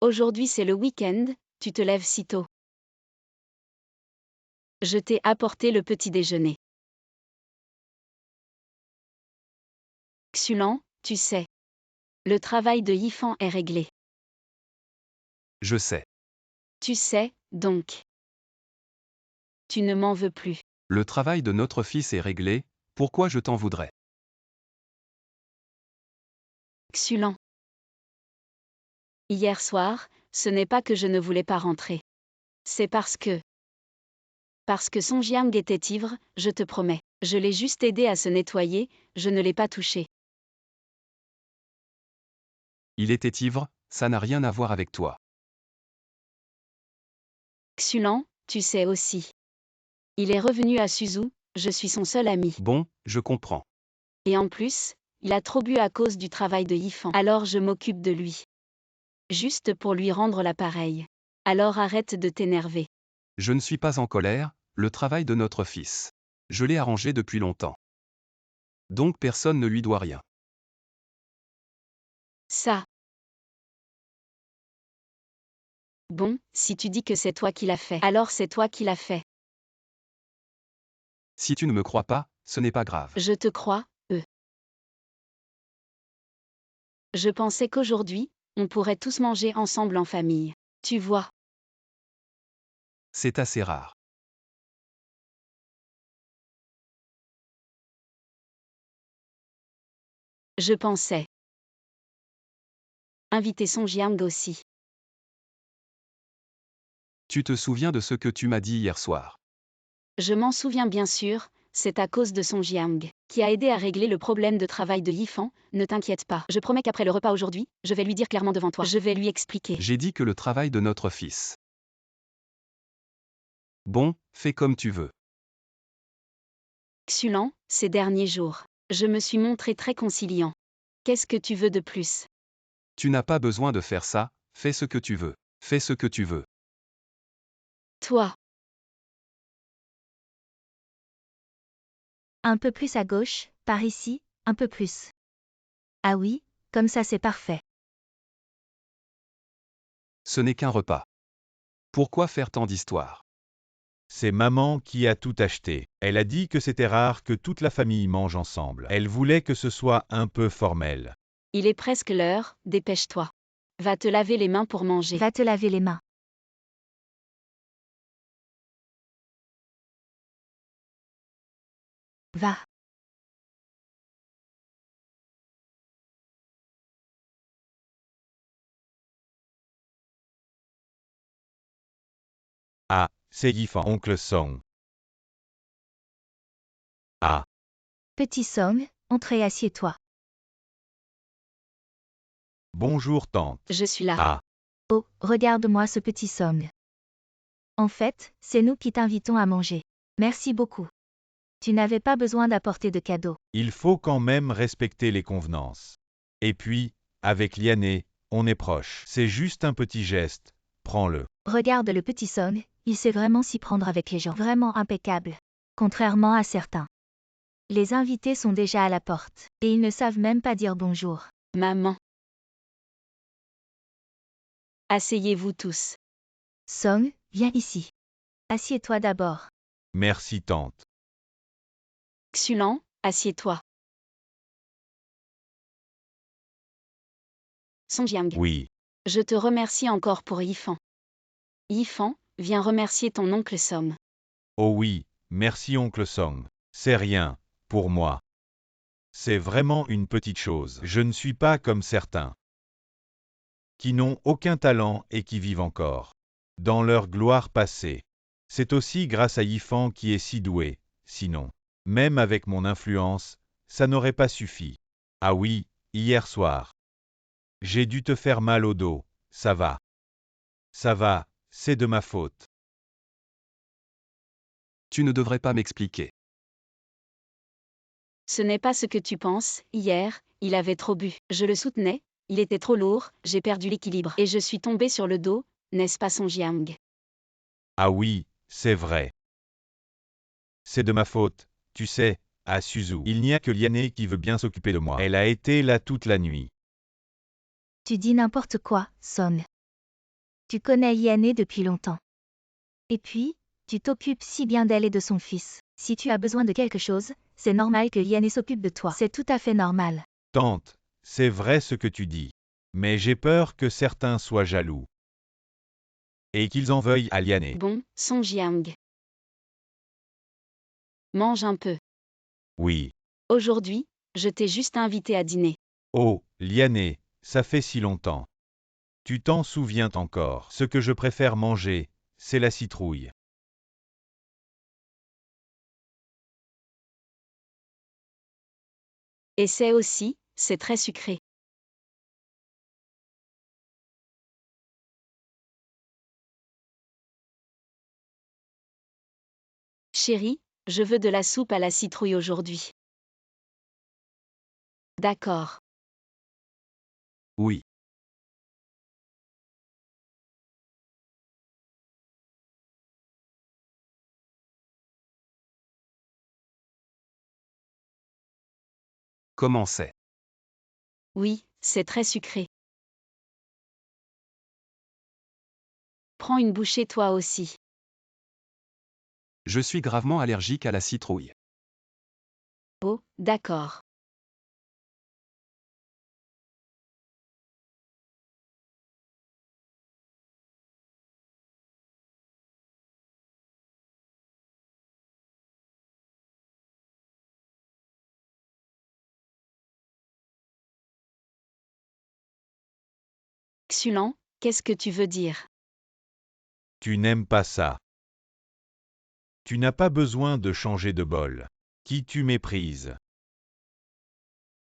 Aujourd'hui c'est le week-end, tu te lèves si tôt. Je t'ai apporté le petit déjeuner. Xulan, tu sais. Le travail de Yifan est réglé. Je sais. Tu sais, donc. Tu ne m'en veux plus. Le travail de notre fils est réglé, pourquoi je t'en voudrais? Xulan. Hier soir, ce n'est pas que je ne voulais pas rentrer. C'est parce que Son Jiang était ivre, je te promets. Je l'ai juste aidé à se nettoyer, je ne l'ai pas touché. Il était ivre, ça n'a rien à voir avec toi. Xulan, tu sais aussi. Il est revenu à Suzhou, je suis son seul ami. Bon, je comprends. Et en plus, il a trop bu à cause du travail de Yifan. Alors je m'occupe de lui. Juste pour lui rendre l'appareil. Alors arrête de t'énerver. Je ne suis pas en colère, le travail de notre fils. Je l'ai arrangé depuis longtemps. Donc personne ne lui doit rien. Ça. Bon, si tu dis que c'est toi qui l'as fait, alors c'est toi qui l'as fait. Si tu ne me crois pas, ce n'est pas grave. Je te crois, Je pensais qu'aujourd'hui, on pourrait tous manger ensemble en famille. Tu vois. C'est assez rare. Je pensais. Inviter Son Jiang aussi. Tu te souviens de ce que tu m'as dit hier soir? Je m'en souviens bien sûr, c'est à cause de Son Jiang, qui a aidé à régler le problème de travail de Yifan, ne t'inquiète pas. Je promets qu'après le repas aujourd'hui, je vais lui dire clairement devant toi. Je vais lui expliquer. J'ai dit que le travail de notre fils. Bon, fais comme tu veux. Xulan, ces derniers jours, je me suis montré très conciliant. Qu'est-ce que tu veux de plus? Tu n'as pas besoin de faire ça, fais ce que tu veux. Fais ce que tu veux. Toi. Un peu plus à gauche, par ici, un peu plus. Ah oui, comme ça c'est parfait. Ce n'est qu'un repas. Pourquoi faire tant d'histoires? C'est maman qui a tout acheté. Elle a dit que c'était rare que toute la famille mange ensemble. Elle voulait que ce soit un peu formel. Il est presque l'heure, dépêche-toi. Va te laver les mains pour manger. Va te laver les mains. Va. Ah, c'est Yifan, oncle Song. Ah, Petit Song, entre et assieds-toi. bonjour tante. Je suis là. Ah, Oh, regarde-moi ce petit Song. En fait, c'est nous qui t'invitons à manger. Merci beaucoup. Tu n'avais pas besoin d'apporter de cadeaux. il faut quand même respecter les convenances. Et puis, avec Liané, on est proche. C'est juste un petit geste, prends-le. Regarde le petit Song, il sait vraiment s'y prendre avec les gens. Vraiment impeccable. Contrairement à certains. Les invités sont déjà à la porte, et ils ne savent même pas dire bonjour. Maman. Asseyez-vous tous. Song, viens ici. Assieds-toi d'abord. Merci tante. Xulan, assieds-toi. Son Jiang. Oui, Je te remercie encore pour Yifan. Yifan, viens remercier ton oncle Song. oh oui, merci oncle Song. C'est rien, pour moi. C'est vraiment une petite chose. Je ne suis pas comme certains qui n'ont aucun talent et qui vivent encore dans leur gloire passée. C'est aussi grâce à Yifan qui est si doué, sinon, même avec mon influence, ça n'aurait pas suffi. Ah oui, hier soir. J'ai dû te faire mal au dos, ça va. Ça va, c'est de ma faute. Tu ne devrais pas m'expliquer. Ce n'est pas ce que tu penses, hier, il avait trop bu. Je le soutenais, il était trop lourd, j'ai perdu l'équilibre. Et je suis tombée sur le dos, n'est-ce pas Son Jiang? Ah oui, c'est vrai. C'est de ma faute, tu sais, à Suzu. Il n'y a que Liané qui veut bien s'occuper de moi. Elle a été là toute la nuit. Tu dis n'importe quoi, Song. Tu connais Yané depuis longtemps. Et puis, tu t'occupes si bien d'elle et de son fils. Si tu as besoin de quelque chose, c'est normal que Yané s'occupe de toi. C'est tout à fait normal. Tante, c'est vrai ce que tu dis. Mais j'ai peur que certains soient jaloux. Et qu'ils en veuillent à Liané. Bon, Song Jiang. Mange un peu. Oui. Aujourd'hui, je t'ai juste invité à dîner. Oh, Liané, ça fait si longtemps. Tu t'en souviens encore. Ce que je préfère manger, c'est la citrouille. Et c'est très sucré. Chérie, je veux de la soupe à la citrouille aujourd'hui. D'accord. Oui. Comment c'est? Oui, c'est très sucré. Prends une bouchée toi aussi. Je suis gravement allergique à la citrouille. Oh, d'accord. Xulan, qu'est-ce que tu veux dire? Tu n'aimes pas ça. Tu n'as pas besoin de changer de bol. Qui tu méprises?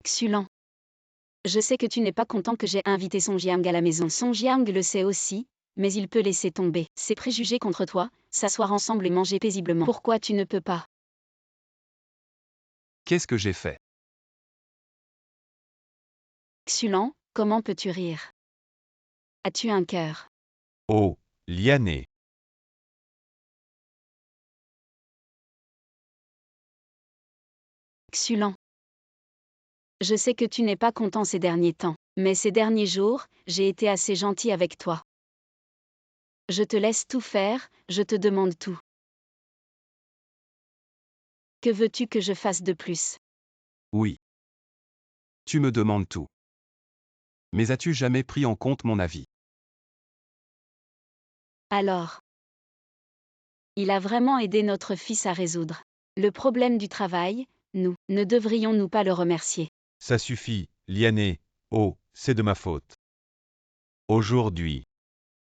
Xulan. Je sais que tu n'es pas content que j'ai invité Song Jiang à la maison. Song Jiang le sait aussi, mais il peut laisser tomber ses préjugés contre toi, s'asseoir ensemble et manger paisiblement. Pourquoi tu ne peux pas? Qu'est-ce que j'ai fait? Xulan, comment peux-tu rire? As-tu un cœur? Oh, Liané. Xulan. Je sais que tu n'es pas content ces derniers temps, mais ces derniers jours, j'ai été assez gentil avec toi. Je te laisse tout faire, je te demande tout. Que veux-tu que je fasse de plus? Oui. Tu me demandes tout. Mais as-tu jamais pris en compte mon avis? Alors. Il a vraiment aidé notre fils à résoudre le problème du travail, ne devrions-nous pas le remercier? Ça suffit, Liané. Oh, c'est de ma faute. Aujourd'hui.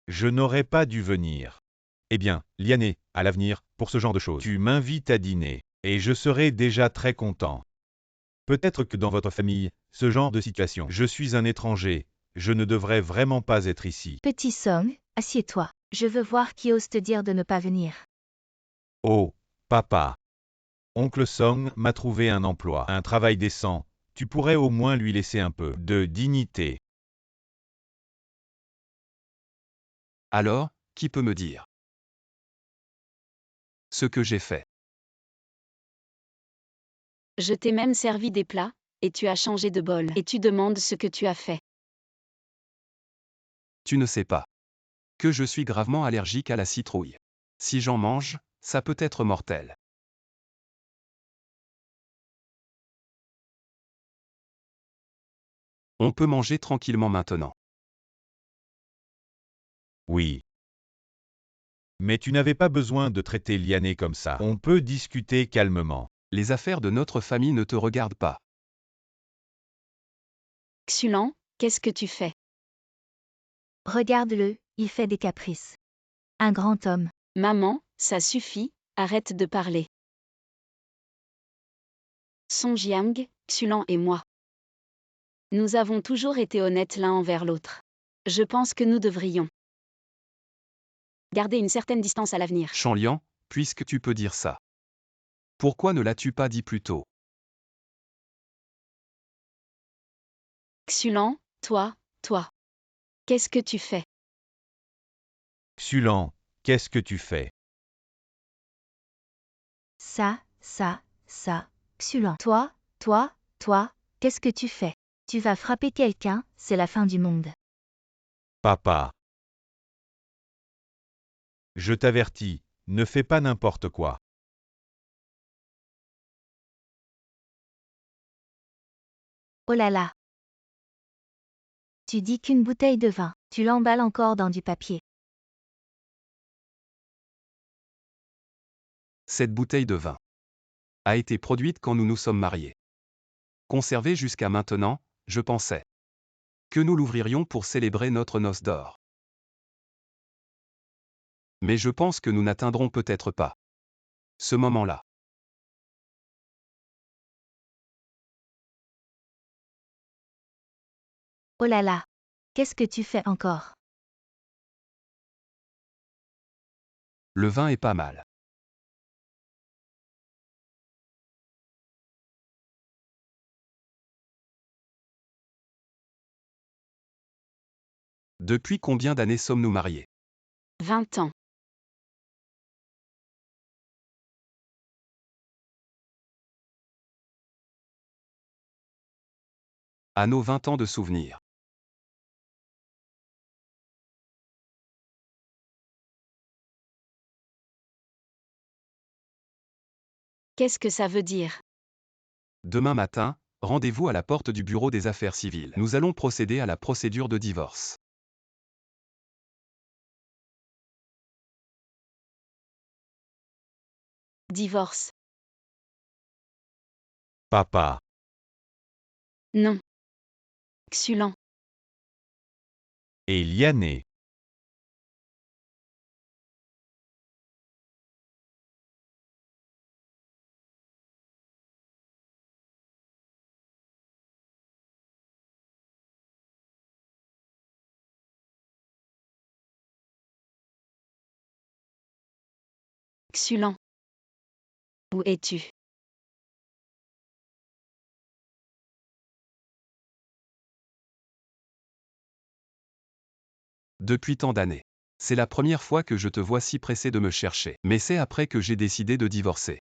Je n'aurais pas dû venir. Eh bien, Liané, à l'avenir, pour ce genre de choses, tu m'invites à dîner, et je serai déjà très content. Peut-être que dans votre famille, ce genre de situation, je suis un étranger, je ne devrais vraiment pas être ici. Petit Song, assieds-toi. Je veux voir qui ose te dire de ne pas venir. Oh, papa. Oncle Song m'a trouvé un emploi, un travail décent, tu pourrais au moins lui laisser un peu de dignité. Alors, qui peut me dire ce que j'ai fait? Je t'ai même servi des plats, et tu as changé de bol, et tu demandes ce que tu as fait. Tu ne sais pas que je suis gravement allergique à la citrouille. Si j'en mange, ça peut être mortel. On peut manger tranquillement maintenant. Oui. Mais tu n'avais pas besoin de traiter Liané comme ça. On peut discuter calmement. Les affaires de notre famille ne te regardent pas. Xulan, qu'est-ce que tu fais? Regarde-le, il fait des caprices. Un grand homme. Maman, ça suffit, arrête de parler. Song Jiang, Xulan et moi. Nous avons toujours été honnêtes l'un envers l'autre. Je pense que nous devrions garder une certaine distance à l'avenir. Chanlian, puisque tu peux dire ça. Pourquoi ne l'as-tu pas dit plus tôt? Xulan, toi. Qu'est-ce que tu fais? Xulan, qu'est-ce que tu fais? Ça. Xulan. Toi, qu'est-ce que tu fais? Tu vas frapper quelqu'un, c'est la fin du monde. Papa. Je t'avertis, ne fais pas n'importe quoi. Oh là là. Tu dis qu'une bouteille de vin, tu l'emballes encore dans du papier. Cette bouteille de vin a été produite quand nous nous sommes mariés. Conservée jusqu'à maintenant, je pensais que nous l'ouvririons pour célébrer notre noce d'or. Mais je pense que nous n'atteindrons peut-être pas ce moment-là. Oh là là. Qu'est-ce que tu fais encore? Le vin est pas mal. Depuis combien d'années sommes-nous mariés? 20 ans. À nos 20 ans de souvenirs. Qu'est-ce que ça veut dire? Demain matin, rendez-vous à la porte du bureau des affaires civiles. Nous allons procéder à la procédure de divorce. Divorce. Papa. Non. Xulon. Et Liané. Xulon. Où es-tu? Depuis tant d'années. C'est la première fois que je te vois si pressé de me chercher. Mais c'est après que j'ai décidé de divorcer.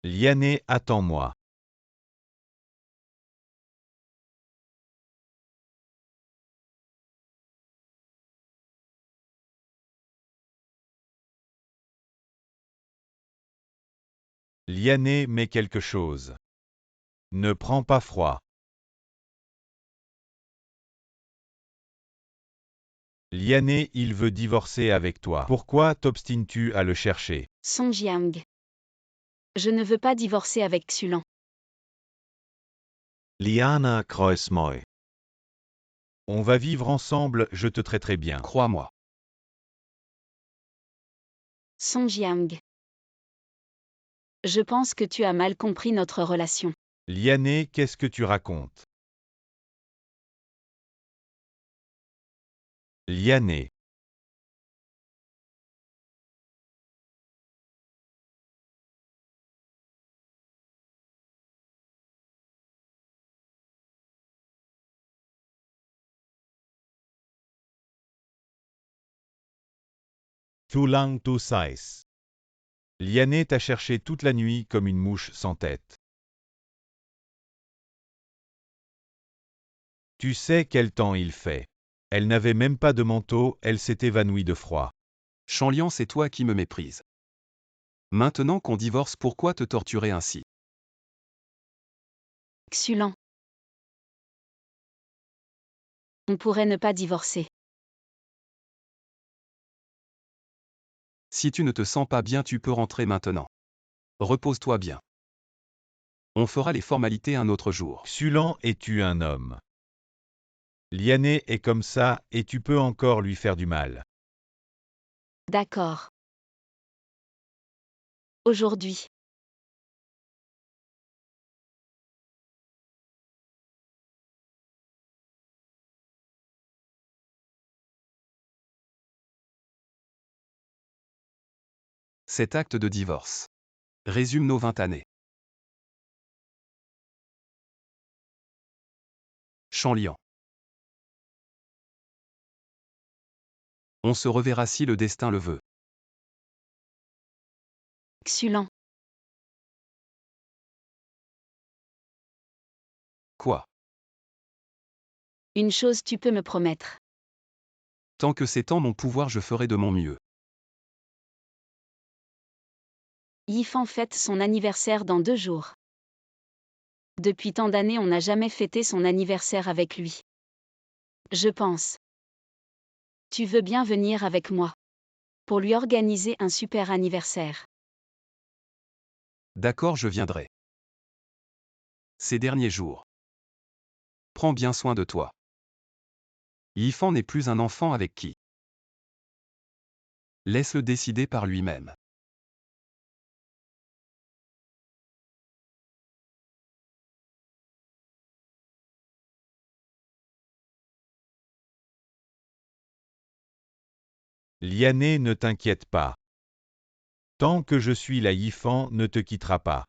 Liané, attends-moi. Liané, mais quelque chose. Ne prends pas froid. Liané, il veut divorcer avec toi. Pourquoi t'obstines-tu à le chercher? Song Jiang. Je ne veux pas divorcer avec Xulon. Liana Kreuzmoy. On va vivre ensemble, je te traiterai bien. Crois-moi. Song Jiang. Je pense que tu as mal compris notre relation. Liané, qu'est-ce que tu racontes? Liané. Too long to size. Liané t'a cherché toute la nuit comme une mouche sans tête. Tu sais quel temps il fait. Elle n'avait même pas de manteau, elle s'est évanouie de froid. Chanlian, c'est toi qui me méprises. Maintenant qu'on divorce, pourquoi te torturer ainsi? Xulon. On pourrait ne pas divorcer. Si tu ne te sens pas bien, tu peux rentrer maintenant. Repose-toi bien. On fera les formalités un autre jour. Xulan, es-tu un homme? Liané est comme ça, et tu peux encore lui faire du mal. D'accord. Aujourd'hui. Cet acte de divorce résume nos 20 années. Chanlian. On se reverra si le destin le veut. Xulent. Quoi? Une chose tu peux me promettre. Tant que c'est en mon pouvoir, je ferai de mon mieux. Yifan fête son anniversaire dans 2 jours. Depuis tant d'années, on n'a jamais fêté son anniversaire avec lui. Je pense. Tu veux bien venir avec moi pour lui organiser un super anniversaire. D'accord, je viendrai. Ces derniers jours. Prends bien soin de toi. Yifan n'est plus un enfant avec qui. Laisse-le décider par lui-même. Liané, ne t'inquiète pas. Tant que je suis là, Yifan ne te quittera pas.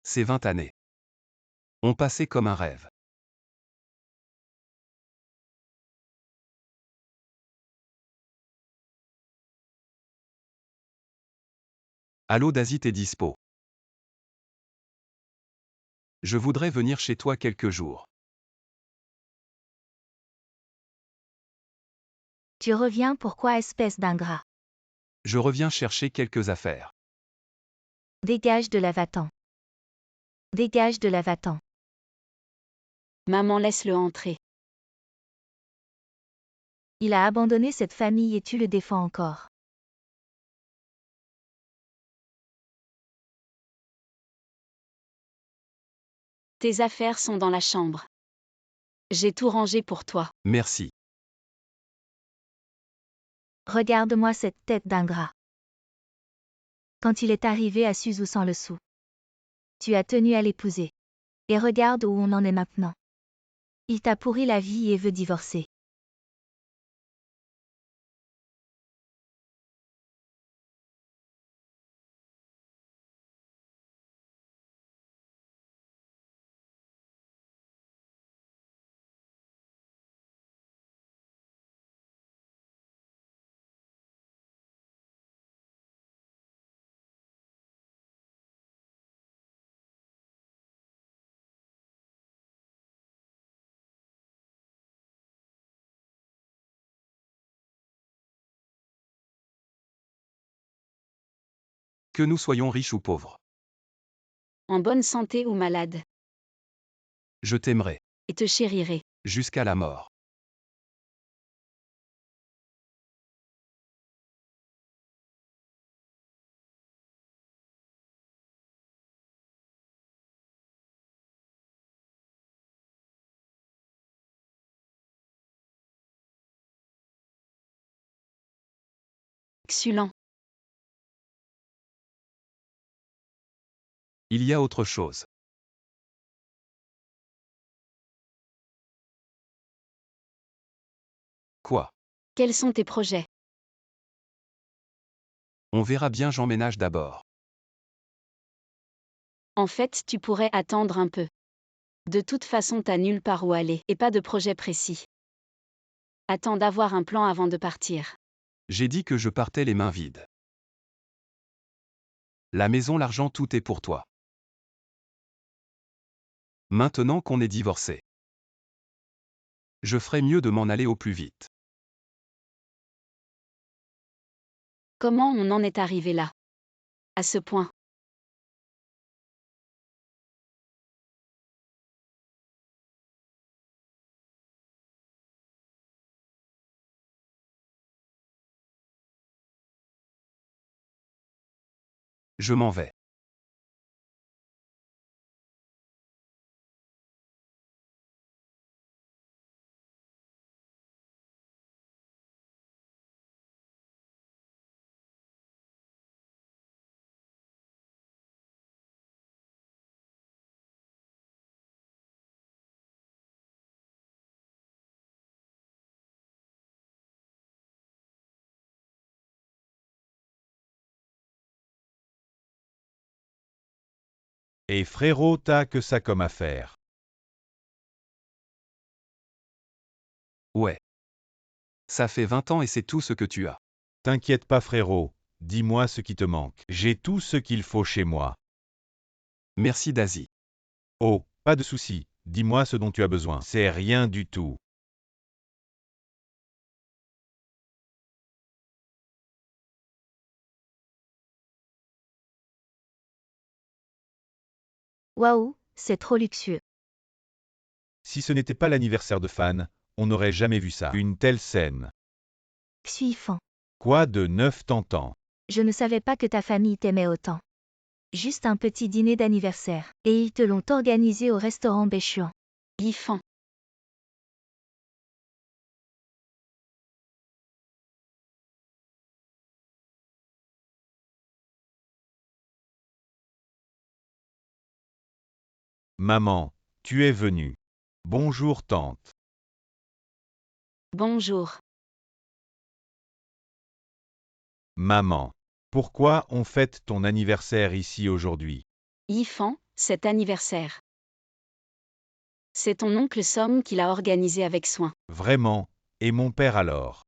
Ces 20 années ont passé comme un rêve. Allô, Dasit est dispo. Je voudrais venir chez toi quelques jours. Tu reviens pourquoi, espèce d'ingrat? Je reviens chercher quelques affaires. Dégage de la va-t'en. Dégage de la va-t'en. Maman, laisse-le entrer. Il a abandonné cette famille et tu le défends encore. Tes affaires sont dans la chambre. J'ai tout rangé pour toi. Merci. Regarde-moi cette tête d'ingrat. Quand il est arrivé à Suzu sans le sou, tu as tenu à l'épouser. Et regarde où on en est maintenant. Il t'a pourri la vie et veut divorcer. Que nous soyons riches ou pauvres. En bonne santé ou malade. Je t'aimerai. Et te chérirai. Jusqu'à la mort. Xulent. Il y a autre chose. Quoi? Quels sont tes projets? On verra bien, j'emménage d'abord. En fait, tu pourrais attendre un peu. De toute façon, t'as nulle part où aller et pas de projet précis. Attends d'avoir un plan avant de partir. J'ai dit que je partais les mains vides. La maison, l'argent, tout est pour toi. Maintenant qu'on est divorcé. Je ferais mieux de m'en aller au plus vite. Comment on en est arrivé là? À ce point. Je m'en vais. Et frérot, t'as que ça comme affaire. Ouais. Ça fait 20 ans et c'est tout ce que tu as. T'inquiète pas frérot, dis-moi ce qui te manque. J'ai tout ce qu'il faut chez moi. Merci Daisy. Oh, pas de souci, dis-moi ce dont tu as besoin. C'est rien du tout. Waouh, c'est trop luxueux. Si ce n'était pas l'anniversaire de Fan, on n'aurait jamais vu ça. Une telle scène. Xuifan. Quoi de neuf t'entends? Je ne savais pas que ta famille t'aimait autant. Juste un petit dîner d'anniversaire. Et ils te l'ont organisé au restaurant Béchuan. Yifan. Maman, tu es venue. Bonjour tante. Bonjour. Maman. Pourquoi on fête ton anniversaire ici aujourd'hui? Yifan, cet anniversaire. C'est ton oncle Som qui l'a organisé avec soin. Vraiment, et mon père alors?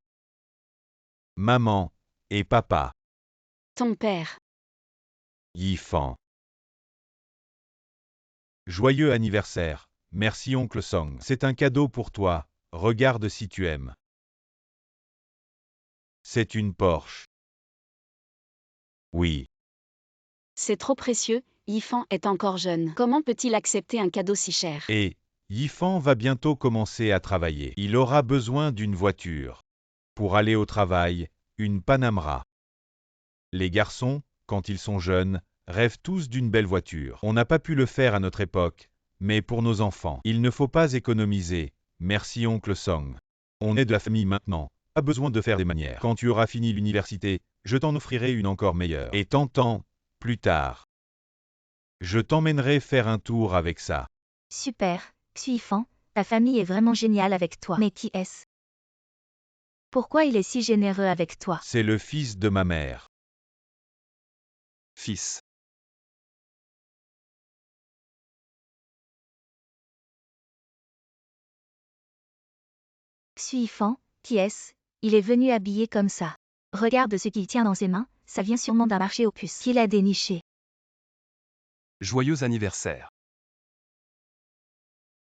Maman, et papa? Ton père. Yifan. Joyeux anniversaire, merci oncle Song. C'est un cadeau pour toi, regarde si tu aimes. C'est une Porsche. Oui. C'est trop précieux, Yifan est encore jeune. Comment peut-il accepter un cadeau si cher? Et, Yifan va bientôt commencer à travailler. Il aura besoin d'une voiture. Pour aller au travail, une Panamera. Les garçons, quand ils sont jeunes, rêvent tous d'une belle voiture. On n'a pas pu le faire à notre époque, mais pour nos enfants, il ne faut pas économiser. Merci oncle Song. On est de la famille maintenant, pas besoin de faire des manières. Quand tu auras fini l'université, je t'en offrirai une encore meilleure. Et t'entends, plus tard. Je t'emmènerai faire un tour avec ça. Super, Xuifan, ta famille est vraiment géniale avec toi. Mais qui est-ce? Pourquoi il est si généreux avec toi? C'est le fils de ma mère. Fils. Xuifan, qui est-ce? Il est venu habillé comme ça. Regarde ce qu'il tient dans ses mains, ça vient sûrement d'un marché aux puces qu'il a déniché. Joyeux anniversaire.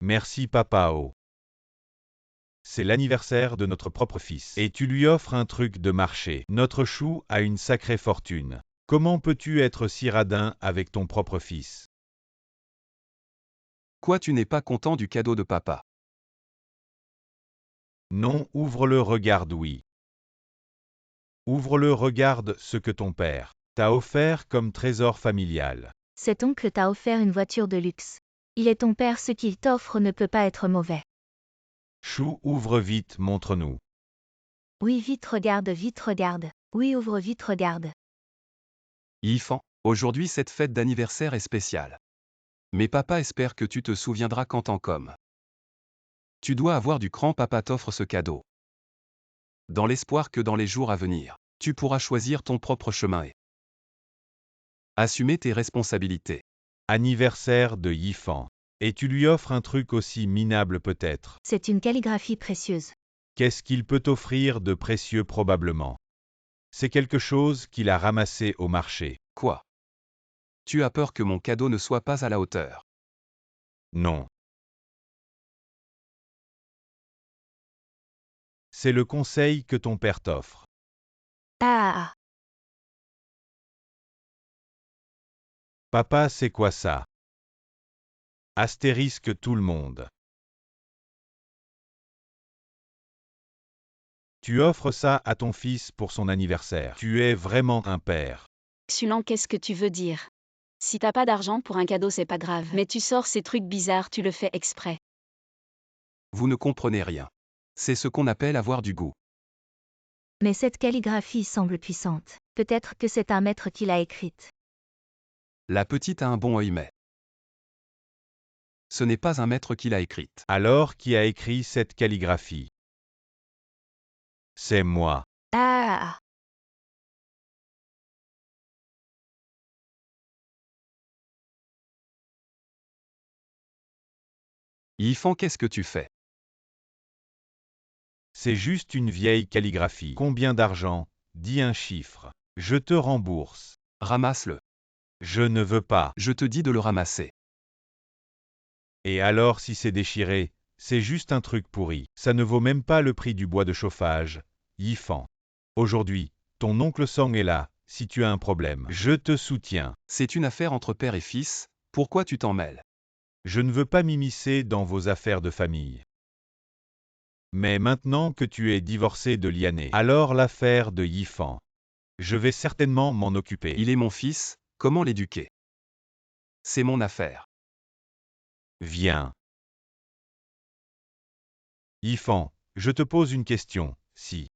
Merci Papao. C'est l'anniversaire de notre propre fils. Et tu lui offres un truc de marché. Notre chou a une sacrée fortune. Comment peux-tu être si radin avec ton propre fils? Quoi, tu n'es pas content du cadeau de papa? Non, ouvre-le, regarde, oui. Ouvre-le, regarde ce que ton père t'a offert comme trésor familial. Cet oncle t'a offert une voiture de luxe. Il est ton père, ce qu'il t'offre ne peut pas être mauvais. Chou, ouvre vite, montre-nous. Oui, vite regarde, vite regarde. Oui, ouvre vite regarde. Yifan, aujourd'hui cette fête d'anniversaire est spéciale. Mais papa espère que tu te souviendras quand tant comme. Tu dois avoir du cran, papa t'offre ce cadeau. Dans l'espoir que dans les jours à venir, tu pourras choisir ton propre chemin et assumer tes responsabilités. Anniversaire de Yifan. Et tu lui offres un truc aussi minable peut-être. C'est une calligraphie précieuse. Qu'est-ce qu'il peut t'offrir de précieux probablement? C'est quelque chose qu'il a ramassé au marché. Quoi? Tu as peur que mon cadeau ne soit pas à la hauteur? Non. C'est le conseil que ton père t'offre. Ah. Papa, c'est quoi ça? Astérisque tout le monde. Tu offres ça à ton fils pour son anniversaire. Tu es vraiment un père. Xulan, qu'est-ce que tu veux dire? Si t'as pas d'argent pour un cadeau, c'est pas grave. Mais tu sors ces trucs bizarres, tu le fais exprès. Vous ne comprenez rien. C'est ce qu'on appelle avoir du goût. Mais cette calligraphie semble puissante. Peut-être que c'est un maître qui l'a écrite. La petite a un bon œil mais ce n'est pas un maître qui l'a écrite. Alors, qui a écrit cette calligraphie? C'est moi. Ah. Yifan, qu'est-ce que tu fais? C'est juste une vieille calligraphie. Combien d'argent? Dis un chiffre. Je te rembourse. Ramasse-le. Je ne veux pas. Je te dis de le ramasser. Et alors si c'est déchiré, c'est juste un truc pourri. Ça ne vaut même pas le prix du bois de chauffage. Yifan. Aujourd'hui, ton oncle Song est là, si tu as un problème. Je te soutiens. C'est une affaire entre père et fils, pourquoi tu t'en mêles? Je ne veux pas m'immiscer dans vos affaires de famille. Mais maintenant que tu es divorcé de Liané, alors l'affaire de Yifan. Je vais certainement m'en occuper. Il est mon fils, comment l'éduquer? C'est mon affaire. Viens. Yifan, je te pose une question. Si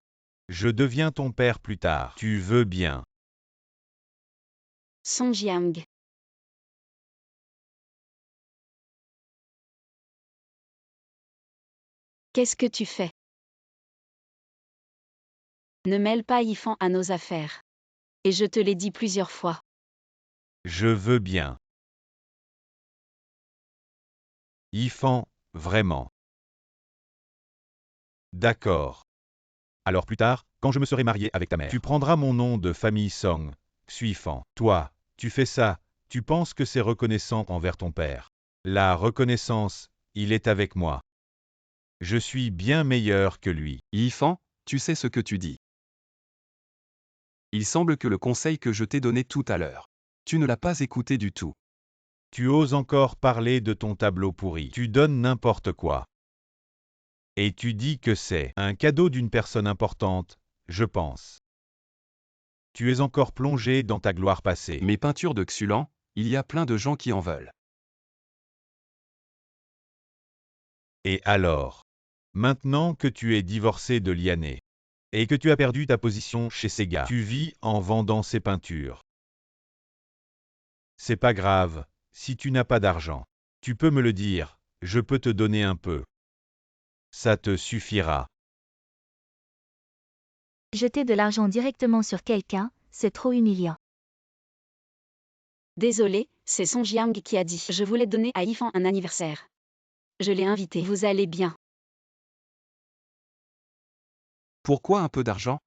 je deviens ton père plus tard, tu veux bien? Song Jiang. Qu'est-ce que tu fais? Ne mêle pas Yifan à nos affaires. Et je te l'ai dit plusieurs fois. Je veux bien. Yifan, vraiment. D'accord. Alors plus tard, quand je me serai marié avec ta mère, tu prendras mon nom de famille Song, Xuifan. Toi, tu fais ça, tu penses que c'est reconnaissant envers ton père. La reconnaissance, il est avec moi. Je suis bien meilleur que lui. Yifan, tu sais ce que tu dis. Il semble que le conseil que je t'ai donné tout à l'heure, tu ne l'as pas écouté du tout. Tu oses encore parler de ton tableau pourri. Tu donnes n'importe quoi. Et tu dis que c'est un cadeau d'une personne importante, je pense. Tu es encore plongé dans ta gloire passée. Mes peintures de Xulan, il y a plein de gens qui en veulent. Et alors? Maintenant que tu es divorcé de Liané, et que tu as perdu ta position chez Sega, tu vis en vendant ces peintures. C'est pas grave, si tu n'as pas d'argent. Tu peux me le dire, je peux te donner un peu. Ça te suffira. Jeter de l'argent directement sur quelqu'un, c'est trop humiliant. Désolé, c'est Song Jiang qui a dit. Je voulais donner à Yifan un anniversaire. Je l'ai invité. Vous allez bien? Pourquoi un peu d'argent?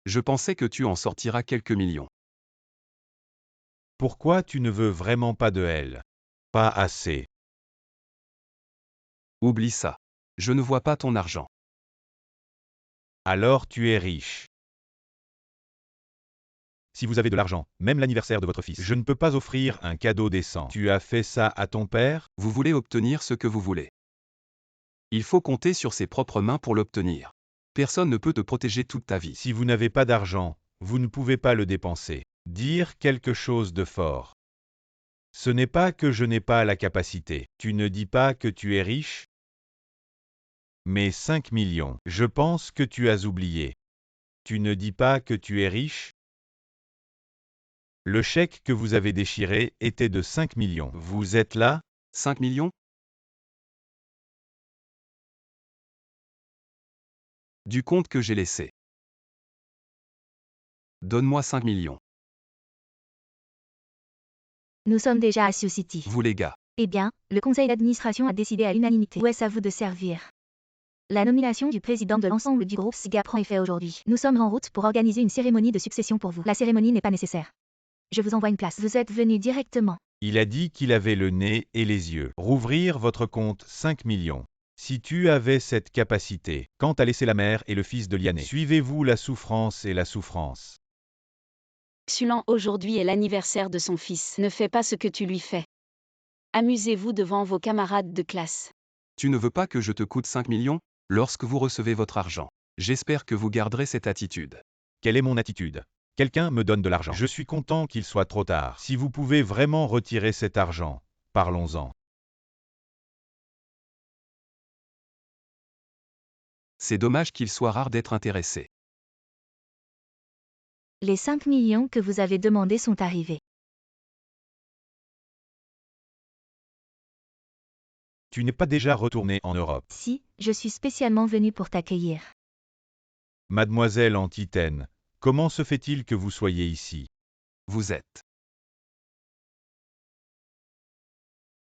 Je pensais que tu en sortiras quelques millions. Pourquoi tu ne veux vraiment pas de elle? Pas assez. Oublie ça. Je ne vois pas ton argent. Alors tu es riche. Si vous avez de l'argent, même l'anniversaire de votre fils, je ne peux pas offrir un cadeau décent. Tu as fait ça à ton père? Vous voulez obtenir ce que vous voulez. Il faut compter sur ses propres mains pour l'obtenir. Personne ne peut te protéger toute ta vie. Si vous n'avez pas d'argent, vous ne pouvez pas le dépenser. Dire quelque chose de fort. Ce n'est pas que je n'ai pas la capacité. Tu ne dis pas que tu es riche? Mais 5 millions. Je pense que tu as oublié. Tu ne dis pas que tu es riche? Le chèque que vous avez déchiré était de 5 millions. Vous êtes là? 5 millions? Du compte que j'ai laissé. Donne-moi 5 millions. Nous sommes déjà à Sioux City. Vous les gars. Eh bien, le conseil d'administration a décidé à l'unanimité. Où est-ce à vous de servir? La nomination du président de l'ensemble du groupe SIGA prend effet aujourd'hui. Nous sommes en route pour organiser une cérémonie de succession pour vous. La cérémonie n'est pas nécessaire. Je vous envoie une place. Vous êtes venu directement. Il a dit qu'il avait le nez et les yeux. Rouvrir votre compte 5 millions. Si tu avais cette capacité, quand t'as laissé la mère et le fils de Liané, suivez-vous la souffrance et la souffrance. Xulan, aujourd'hui est l'anniversaire de son fils. Ne fais pas ce que tu lui fais. Amusez-vous devant vos camarades de classe. Tu ne veux pas que je te coûte 5 millions? Lorsque vous recevez votre argent. J'espère que vous garderez cette attitude. Quelle est mon attitude? Quelqu'un me donne de l'argent. Je suis content qu'il soit trop tard. Si vous pouvez vraiment retirer cet argent, parlons-en. C'est dommage qu'il soit rare d'être intéressé. Les 5 millions que vous avez demandés sont arrivés. Tu n'es pas déjà retourné en Europe. Si, je suis spécialement venu pour t'accueillir. Mademoiselle Antithène, comment se fait-il que vous soyez ici? Vous êtes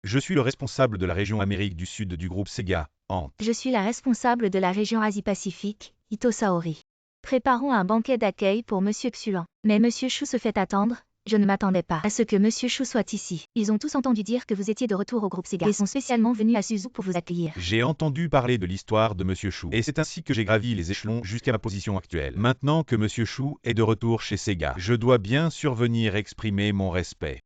Je suis le responsable de la région Amérique du Sud du groupe Sega, Ant. Je suis la responsable de la région Asie-Pacifique, Ito Saori. Préparons un banquet d'accueil pour Monsieur Xulan. Mais Monsieur Chou se fait attendre, je ne m'attendais pas à ce que Monsieur Chou soit ici. Ils ont tous entendu dire que vous étiez de retour au groupe Sega et sont spécialement venus à Suzu pour vous accueillir. J'ai entendu parler de l'histoire de Monsieur Chou, et c'est ainsi que j'ai gravi les échelons jusqu'à ma position actuelle. Maintenant que Monsieur Chou est de retour chez Sega, je dois bien survenir exprimer mon respect.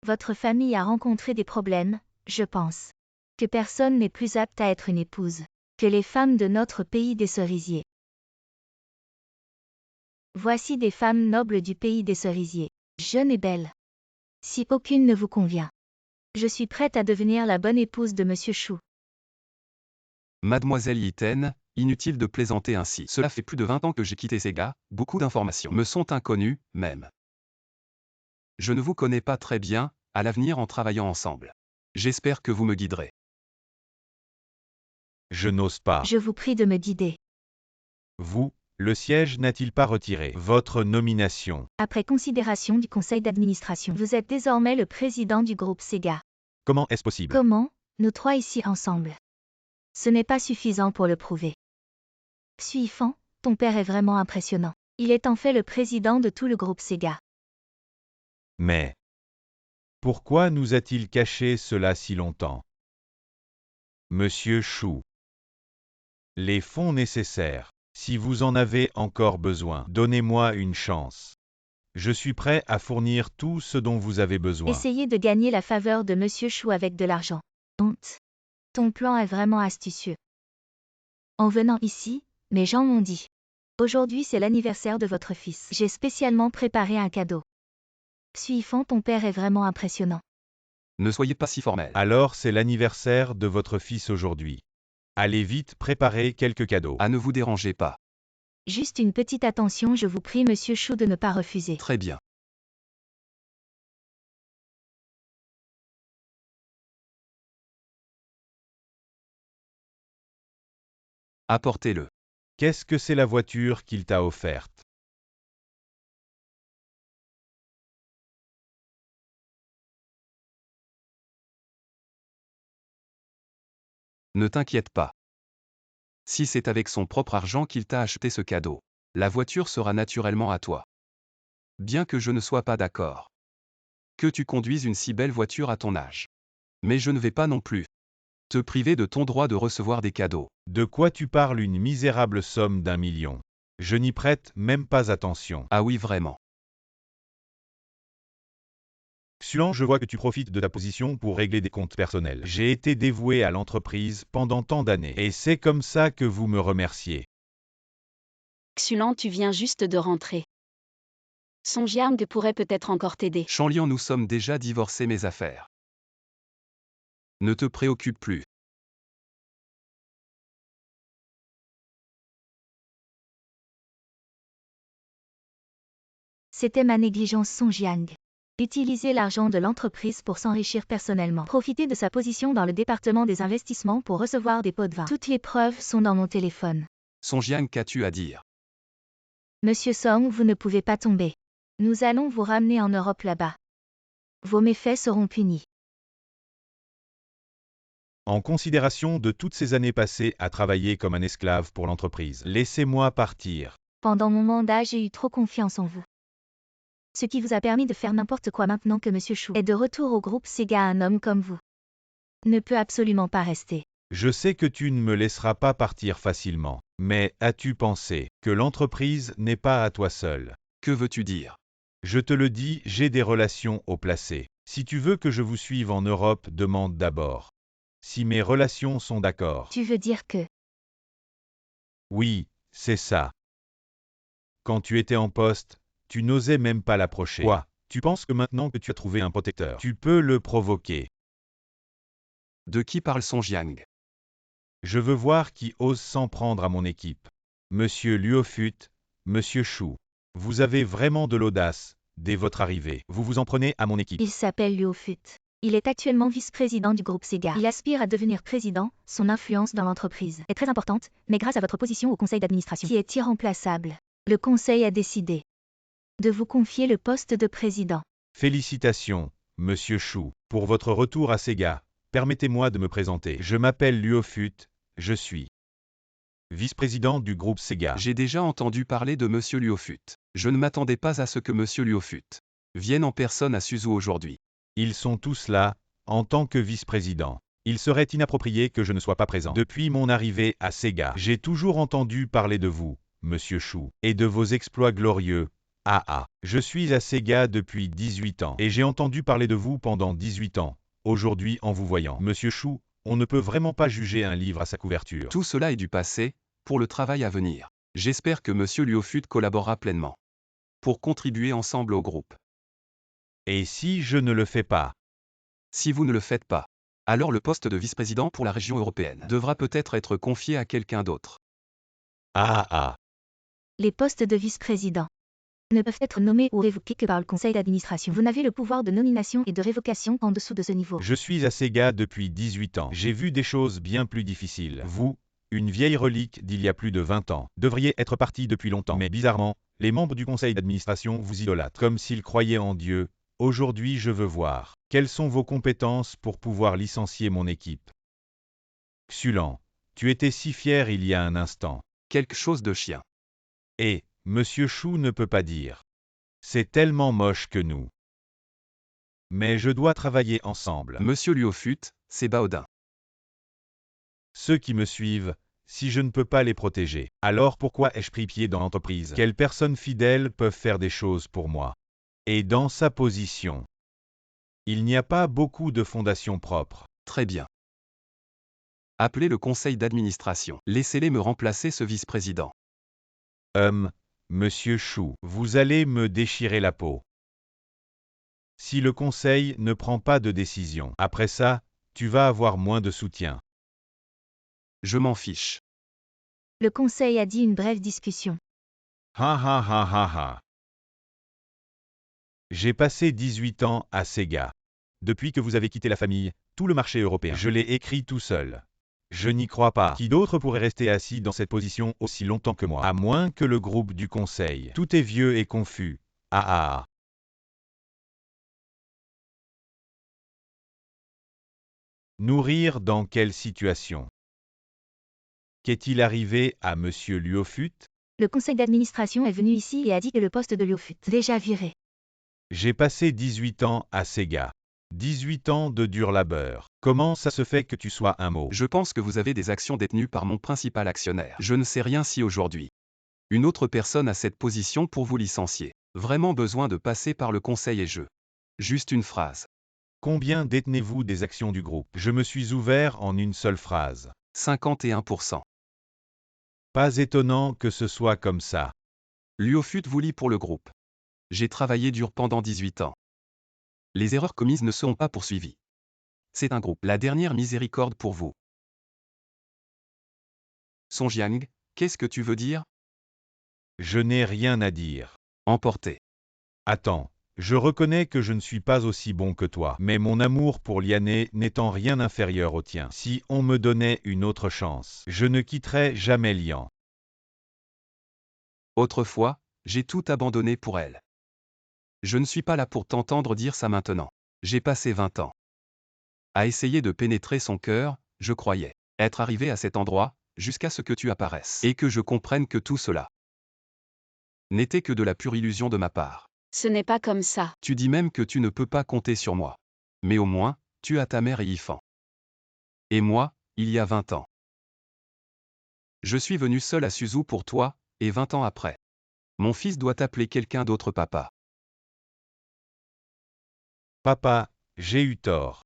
Votre famille a rencontré des problèmes, je pense. Que personne n'est plus apte à être une épouse que les femmes de notre pays des cerisiers. Voici des femmes nobles du pays des cerisiers, jeunes et belles. Si aucune ne vous convient, je suis prête à devenir la bonne épouse de Monsieur Chou. Mademoiselle Yiten, inutile de plaisanter ainsi. Cela fait plus de 20 ans que j'ai quitté Sega, beaucoup d'informations me sont inconnues, même. Je ne vous connais pas très bien, à l'avenir en travaillant ensemble. J'espère que vous me guiderez. Je n'ose pas. Je vous prie de me guider. Vous, le siège n'a-t-il pas retiré votre nomination? Après considération du conseil d'administration, vous êtes désormais le président du groupe Sega. Comment est-ce possible? Comment, nous trois ici ensemble? Ce n'est pas suffisant pour le prouver. Suifan, ton père est vraiment impressionnant. Il est en fait le président de tout le groupe Sega. Mais pourquoi nous a-t-il caché cela si longtemps? Monsieur Chou. Les fonds nécessaires. Si vous en avez encore besoin, donnez-moi une chance. Je suis prêt à fournir tout ce dont vous avez besoin. Essayez de gagner la faveur de Monsieur Chou avec de l'argent. Honte. Ton plan est vraiment astucieux. En venant ici, mes gens m'ont dit. Aujourd'hui c'est l'anniversaire de votre fils. J'ai spécialement préparé un cadeau. Suifan, ton père est vraiment impressionnant. Ne soyez pas si formel. Alors c'est l'anniversaire de votre fils aujourd'hui. Allez vite préparer quelques cadeaux. Ah, ne vous dérangez pas. Juste une petite attention, je vous prie Monsieur Chou de ne pas refuser. Très bien. Apportez-le. Qu'est-ce que c'est la voiture qu'il t'a offerte? Ne t'inquiète pas. Si c'est avec son propre argent qu'il t'a acheté ce cadeau, la voiture sera naturellement à toi. Bien que je ne sois pas d'accord. Que tu conduises une si belle voiture à ton âge. Mais je ne vais pas non plus te priver de ton droit de recevoir des cadeaux. De quoi tu parles? Une misérable somme d'1 million. Je n'y prête même pas attention. Ah oui, vraiment. Xulan, je vois que tu profites de ta position pour régler des comptes personnels. J'ai été dévoué à l'entreprise pendant tant d'années, et c'est comme ça que vous me remerciez. Xulan, tu viens juste de rentrer. Son Jiang pourrait peut-être encore t'aider. Chanlian, nous sommes déjà divorcés, mes affaires. Ne te préoccupe plus. C'était ma négligence, Song Jiang. Utiliser l'argent de l'entreprise pour s'enrichir personnellement. Profiter de sa position dans le département des investissements pour recevoir des pots de vin. Toutes les preuves sont dans mon téléphone. Son Jiang, qu'as-tu à dire? Monsieur Song, vous ne pouvez pas tomber. Nous allons vous ramener en Europe là-bas. Vos méfaits seront punis. En considération de toutes ces années passées à travailler comme un esclave pour l'entreprise, laissez-moi partir. Pendant mon mandat, j'ai eu trop confiance en vous. Ce qui vous a permis de faire n'importe quoi maintenant que Monsieur Chou est de retour au groupe Sega. Un homme comme vous ne peut absolument pas rester. Je sais que tu ne me laisseras pas partir facilement, mais as-tu pensé que l'entreprise n'est pas à toi seul? Que veux-tu dire? Je te le dis, j'ai des relations haut placées. Si tu veux que je vous suive en Europe, demande d'abord. Si mes relations sont d'accord. Tu veux dire que... Oui, c'est ça. Quand tu étais en poste, tu n'osais même pas l'approcher. Quoi? Tu penses que maintenant que tu as trouvé un protecteur, tu peux le provoquer? De qui parle Song Jiang? Je veux voir qui ose s'en prendre à mon équipe. Monsieur Luofut, Monsieur Chou. Vous avez vraiment de l'audace, dès votre arrivée. Vous vous en prenez à mon équipe. Il s'appelle Luofut. Il est actuellement vice-président du groupe Sega. Il aspire à devenir président. Son influence dans l'entreprise est très importante, mais grâce à votre position au conseil d'administration, qui est irremplaçable, le conseil a décidé de vous confier le poste de président. Félicitations, Monsieur Chou, pour votre retour à Sega, permettez-moi de me présenter. Je m'appelle Luofut, je suis vice-président du groupe Sega. J'ai déjà entendu parler de Monsieur Luofut. Je ne m'attendais pas à ce que Monsieur Luofut vienne en personne à Suzu aujourd'hui. Ils sont tous là, en tant que vice-président. Il serait inapproprié que je ne sois pas présent. Depuis mon arrivée à Sega, j'ai toujours entendu parler de vous, Monsieur Chou, et de vos exploits glorieux. Je suis à Sega depuis 18 ans, et j'ai entendu parler de vous pendant 18 ans. Aujourd'hui, en vous voyant, Monsieur Chou, on ne peut vraiment pas juger un livre à sa couverture. Tout cela est du passé, pour le travail à venir. J'espère que Monsieur Luofut collaborera pleinement pour contribuer ensemble au groupe. Et si je ne le fais pas? Si vous ne le faites pas, alors le poste de vice-président pour la région européenne devra peut-être être confié à quelqu'un d'autre. Les postes de vice-président ne peuvent être nommés ou révoqués que par le conseil d'administration. Vous n'avez le pouvoir de nomination et de révocation qu'en dessous de ce niveau. Je suis à Sega depuis 18 ans. J'ai vu des choses bien plus difficiles. Vous, une vieille relique d'il y a plus de 20 ans, devriez être parti depuis longtemps. Mais bizarrement, les membres du conseil d'administration vous idolâtrent comme s'ils croyaient en Dieu. Aujourd'hui, je veux voir. Quelles sont vos compétences pour pouvoir licencier mon équipe? Xulan, tu étais si fier il y a un instant. Quelque chose de chien. Et, Monsieur Chou ne peut pas dire. C'est tellement moche que nous. Mais je dois travailler ensemble. Monsieur Luofut, c'est Baodin. Ceux qui me suivent, si je ne peux pas les protéger, alors pourquoi ai-je pris pied dans l'entreprise? Quelles personnes fidèles peuvent faire des choses pour moi? Et dans sa position, il n'y a pas beaucoup de fondations propres. Très bien. Appelez le conseil d'administration. Laissez-les me remplacer ce vice-président. Monsieur Chou, vous allez me déchirer la peau. Si le conseil ne prend pas de décision, après ça, tu vas avoir moins de soutien. Je m'en fiche. Le conseil a dit une brève discussion. J'ai passé 18 ans à Sega. Depuis que vous avez quitté la famille, tout le marché européen, je l'ai écrit tout seul. Je n'y crois pas. Qui d'autre pourrait rester assis dans cette position aussi longtemps que moi? À moins que le groupe du conseil. Tout est vieux et confus. Nourrir dans quelle situation? Qu'est-il arrivé à Monsieur Luofut? Le conseil d'administration est venu ici et a dit que le poste de Luofut déjà viré. J'ai passé 18 ans à Sega. 18 ans de dur labeur. Comment ça se fait que tu sois un mot? Je pense que vous avez des actions détenues par mon principal actionnaire. Je ne sais rien si aujourd'hui une autre personne a cette position pour vous licencier. Vraiment besoin de passer par le conseil et je. Juste une phrase. Combien détenez-vous des actions du groupe? Je me suis ouvert en une seule phrase. 51%. Pas étonnant que ce soit comme ça. Luofut vous lit pour le groupe. J'ai travaillé dur pendant 18 ans. Les erreurs commises ne seront pas poursuivies. C'est un groupe. La dernière miséricorde pour vous. Song Jiang, qu'est-ce que tu veux dire? Je n'ai rien à dire. Emporté. Attends, je reconnais que je ne suis pas aussi bon que toi, mais mon amour pour Liane n'étant rien inférieur au tien. Si on me donnait une autre chance, je ne quitterais jamais Lian. Autrefois, j'ai tout abandonné pour elle. Je ne suis pas là pour t'entendre dire ça maintenant. J'ai passé 20 ans à essayer de pénétrer son cœur, je croyais être arrivé à cet endroit, jusqu'à ce que tu apparaisses. Et que je comprenne que tout cela n'était que de la pure illusion de ma part. Ce n'est pas comme ça. Tu dis même que tu ne peux pas compter sur moi. Mais au moins, tu as ta mère et Yifan. Et moi, il y a 20 ans. Je suis venu seul à Suzu pour toi, et 20 ans après. Mon fils doit appeler quelqu'un d'autre papa. Papa, j'ai eu tort.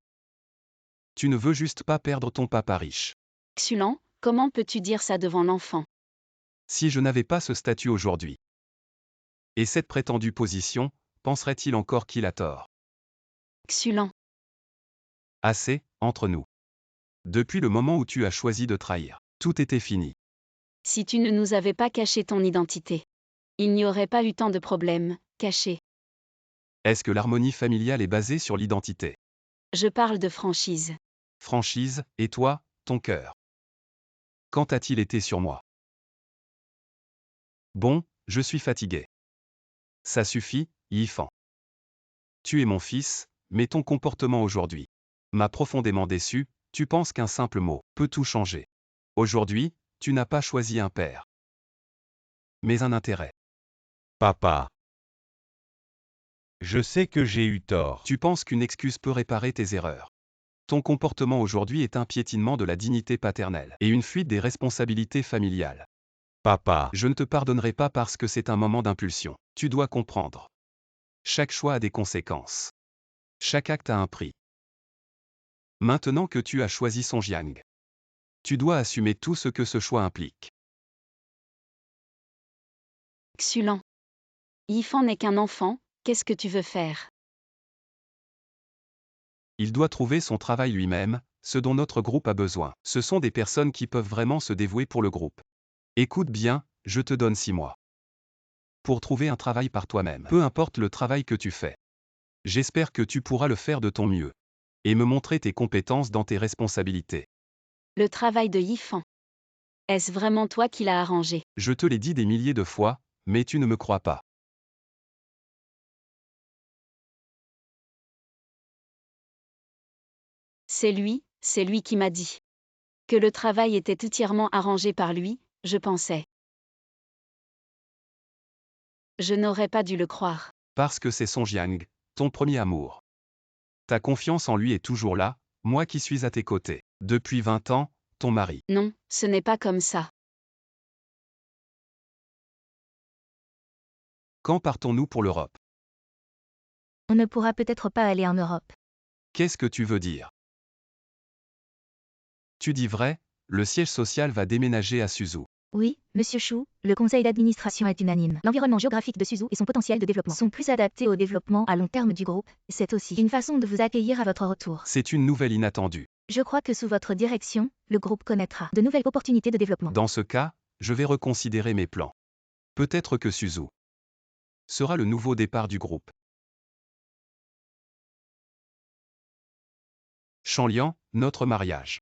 Tu ne veux juste pas perdre ton papa riche. Xulan, comment peux-tu dire ça devant l'enfant? Si je n'avais pas ce statut aujourd'hui, et cette prétendue position, penserait-il encore qu'il a tort? Xulan. Assez, entre nous. Depuis le moment où tu as choisi de trahir, tout était fini. Si tu ne nous avais pas caché ton identité, il n'y aurait pas eu tant de problèmes, cachés. Est-ce que l'harmonie familiale est basée sur l'identité? Je parle de franchise. Franchise, et toi, ton cœur. Quand a-t-il été sur moi? Bon, je suis fatigué. Ça suffit, Yifan. Tu es mon fils, Mais ton comportement aujourd'hui m'a profondément déçu. Tu penses qu'un simple mot peut tout changer. Aujourd'hui, tu n'as pas choisi un père, mais un intérêt. Papa. Je sais que j'ai eu tort. Tu penses qu'une excuse peut réparer tes erreurs. Ton comportement aujourd'hui est un piétinement de la dignité paternelle et une fuite des responsabilités familiales. Papa. Je ne te pardonnerai pas parce que c'est un moment d'impulsion. Tu dois comprendre. Chaque choix a des conséquences. Chaque acte a un prix. Maintenant que tu as choisi Song Jiang, tu dois assumer tout ce que ce choix implique. Xulan. Yifan n'est qu'un enfant, qu'est-ce que tu veux faire? Il doit trouver son travail lui-même, ce dont notre groupe a besoin. Ce sont des personnes qui peuvent vraiment se dévouer pour le groupe. Écoute bien, je te donne 6 mois. Pour trouver un travail par toi-même. Peu importe le travail que tu fais. J'espère que tu pourras le faire de ton mieux. Et me montrer tes compétences dans tes responsabilités. Le travail de Yifan. Est-ce vraiment toi qui l'as arrangé? Je te l'ai dit des milliers de fois, mais tu ne me crois pas. C'est lui qui m'a dit que le travail était entièrement arrangé par lui, je pensais. Je n'aurais pas dû le croire. Parce que c'est Song Jiang, ton premier amour. Ta confiance en lui est toujours là, moi qui suis à tes côtés. Depuis 20 ans, ton mari. Non, ce n'est pas comme ça. Quand partons-nous pour l'Europe? On ne pourra peut-être pas aller en Europe. Qu'est-ce que tu veux dire? Tu dis vrai, le siège social va déménager à Suzhou. Oui, Monsieur Chou, le conseil d'administration est unanime. L'environnement géographique de Suzhou et son potentiel de développement sont plus adaptés au développement à long terme du groupe. C'est aussi une façon de vous accueillir à votre retour. C'est une nouvelle inattendue. Je crois que sous votre direction, le groupe connaîtra de nouvelles opportunités de développement. Dans ce cas, je vais reconsidérer mes plans. Peut-être que Suzhou sera le nouveau départ du groupe. Chanlian, notre mariage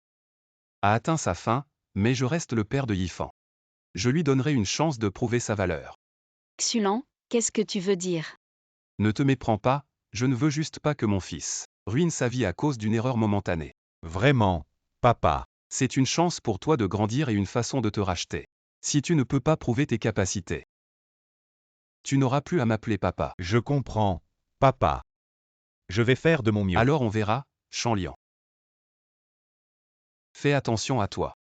a atteint sa fin, mais je reste le père de Yifan. Je lui donnerai une chance de prouver sa valeur. Xulan, qu'est-ce que tu veux dire? Ne te méprends pas, je ne veux juste pas que mon fils ruine sa vie à cause d'une erreur momentanée. Vraiment, papa. C'est une chance pour toi de grandir et une façon de te racheter. Si tu ne peux pas prouver tes capacités, tu n'auras plus à m'appeler papa. Je comprends, papa. Je vais faire de mon mieux. Alors on verra, Chanlian. Fais attention à toi.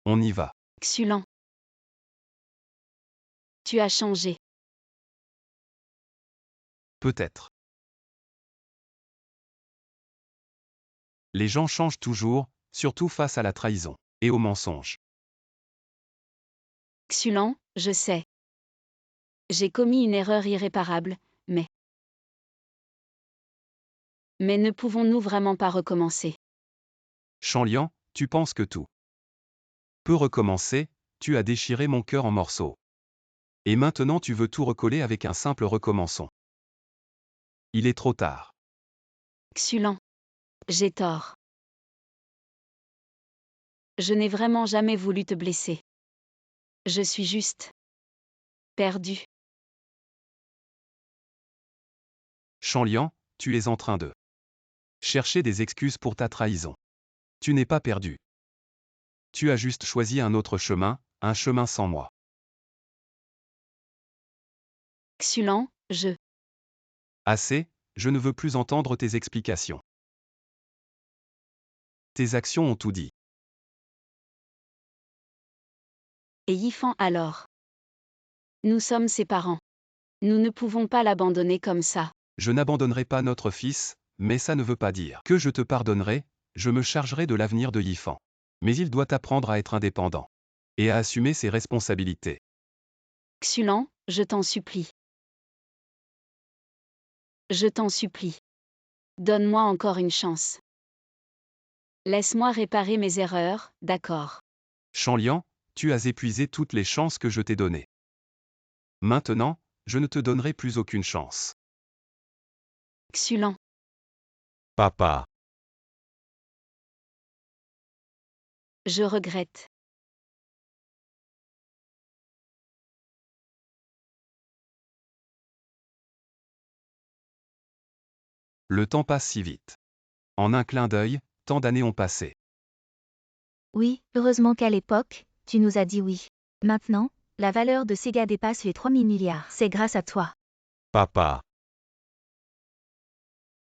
On y va. Xulan. Tu as changé. Peut-être. Les gens changent toujours, surtout face à la trahison et au mensonge. Xulan, je sais. J'ai commis une erreur irréparable, mais ne pouvons-nous vraiment pas recommencer? Chanlian, tu penses que tout peut recommencer, tu as déchiré mon cœur en morceaux. Et maintenant tu veux tout recoller avec un simple recommençons. Il est trop tard. Xulan. J'ai tort. Je n'ai vraiment jamais voulu te blesser. Je suis juste perdue. Chanlian, tu es en train de chercher des excuses pour ta trahison. Tu n'es pas perdu. Tu as juste choisi un autre chemin, un chemin sans moi. Xulan, Assez, je ne veux plus entendre tes explications. Tes actions ont tout dit. Et Yifan alors? Nous sommes ses parents. Nous ne pouvons pas l'abandonner comme ça. Je n'abandonnerai pas notre fils, mais ça ne veut pas dire que je te pardonnerai, je me chargerai de l'avenir de Yifan. Mais il doit apprendre à être indépendant. Et à assumer ses responsabilités. Xulan, je t'en supplie. Je t'en supplie. Donne-moi encore une chance. Laisse-moi réparer mes erreurs, d'accord. Chanlian, tu as épuisé toutes les chances que je t'ai données. Maintenant, je ne te donnerai plus aucune chance. Xulan. Papa. Je regrette. Le temps passe si vite. En un clin d'œil, tant d'années ont passé. Oui, heureusement qu'à l'époque, tu nous as dit oui. Maintenant, la valeur de Sega dépasse les 3000 milliards. C'est grâce à toi. Papa.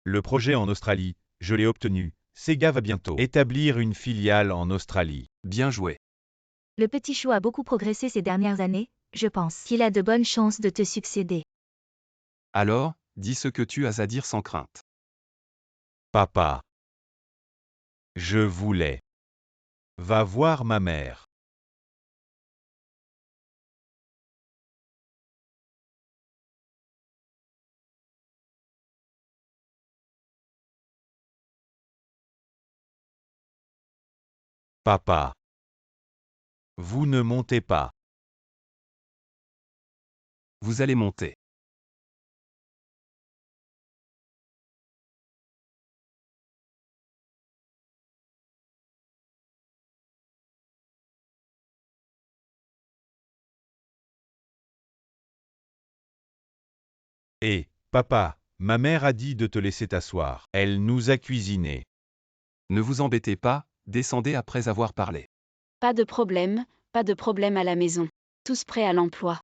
Le projet en Australie, je l'ai obtenu. Sega va bientôt établir une filiale en Australie. Bien joué. Le petit chou a beaucoup progressé ces dernières années, je pense qu'il a de bonnes chances de te succéder. Alors, dis ce que tu as à dire sans crainte. Papa. Je voulais. Va voir ma mère. Papa. Vous ne montez pas. Vous allez monter. Et, papa, ma mère a dit de te laisser t'asseoir. Elle nous a cuisiné. Ne vous embêtez pas, descendez après avoir parlé. Pas de problème à la maison. Tous prêts à l'emploi.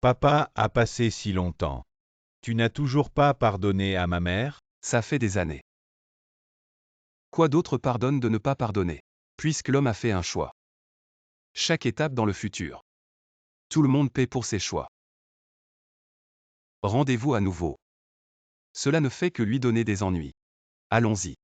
Papa a passé si longtemps. Tu n'as toujours pas pardonné à ma mère? Ça fait des années. Quoi d'autre pardonne de ne pas pardonner? Puisque l'homme a fait un choix. Chaque étape dans le futur. Tout le monde paie pour ses choix. Rendez-vous à nouveau. Cela ne fait que lui donner des ennuis. Allons-y.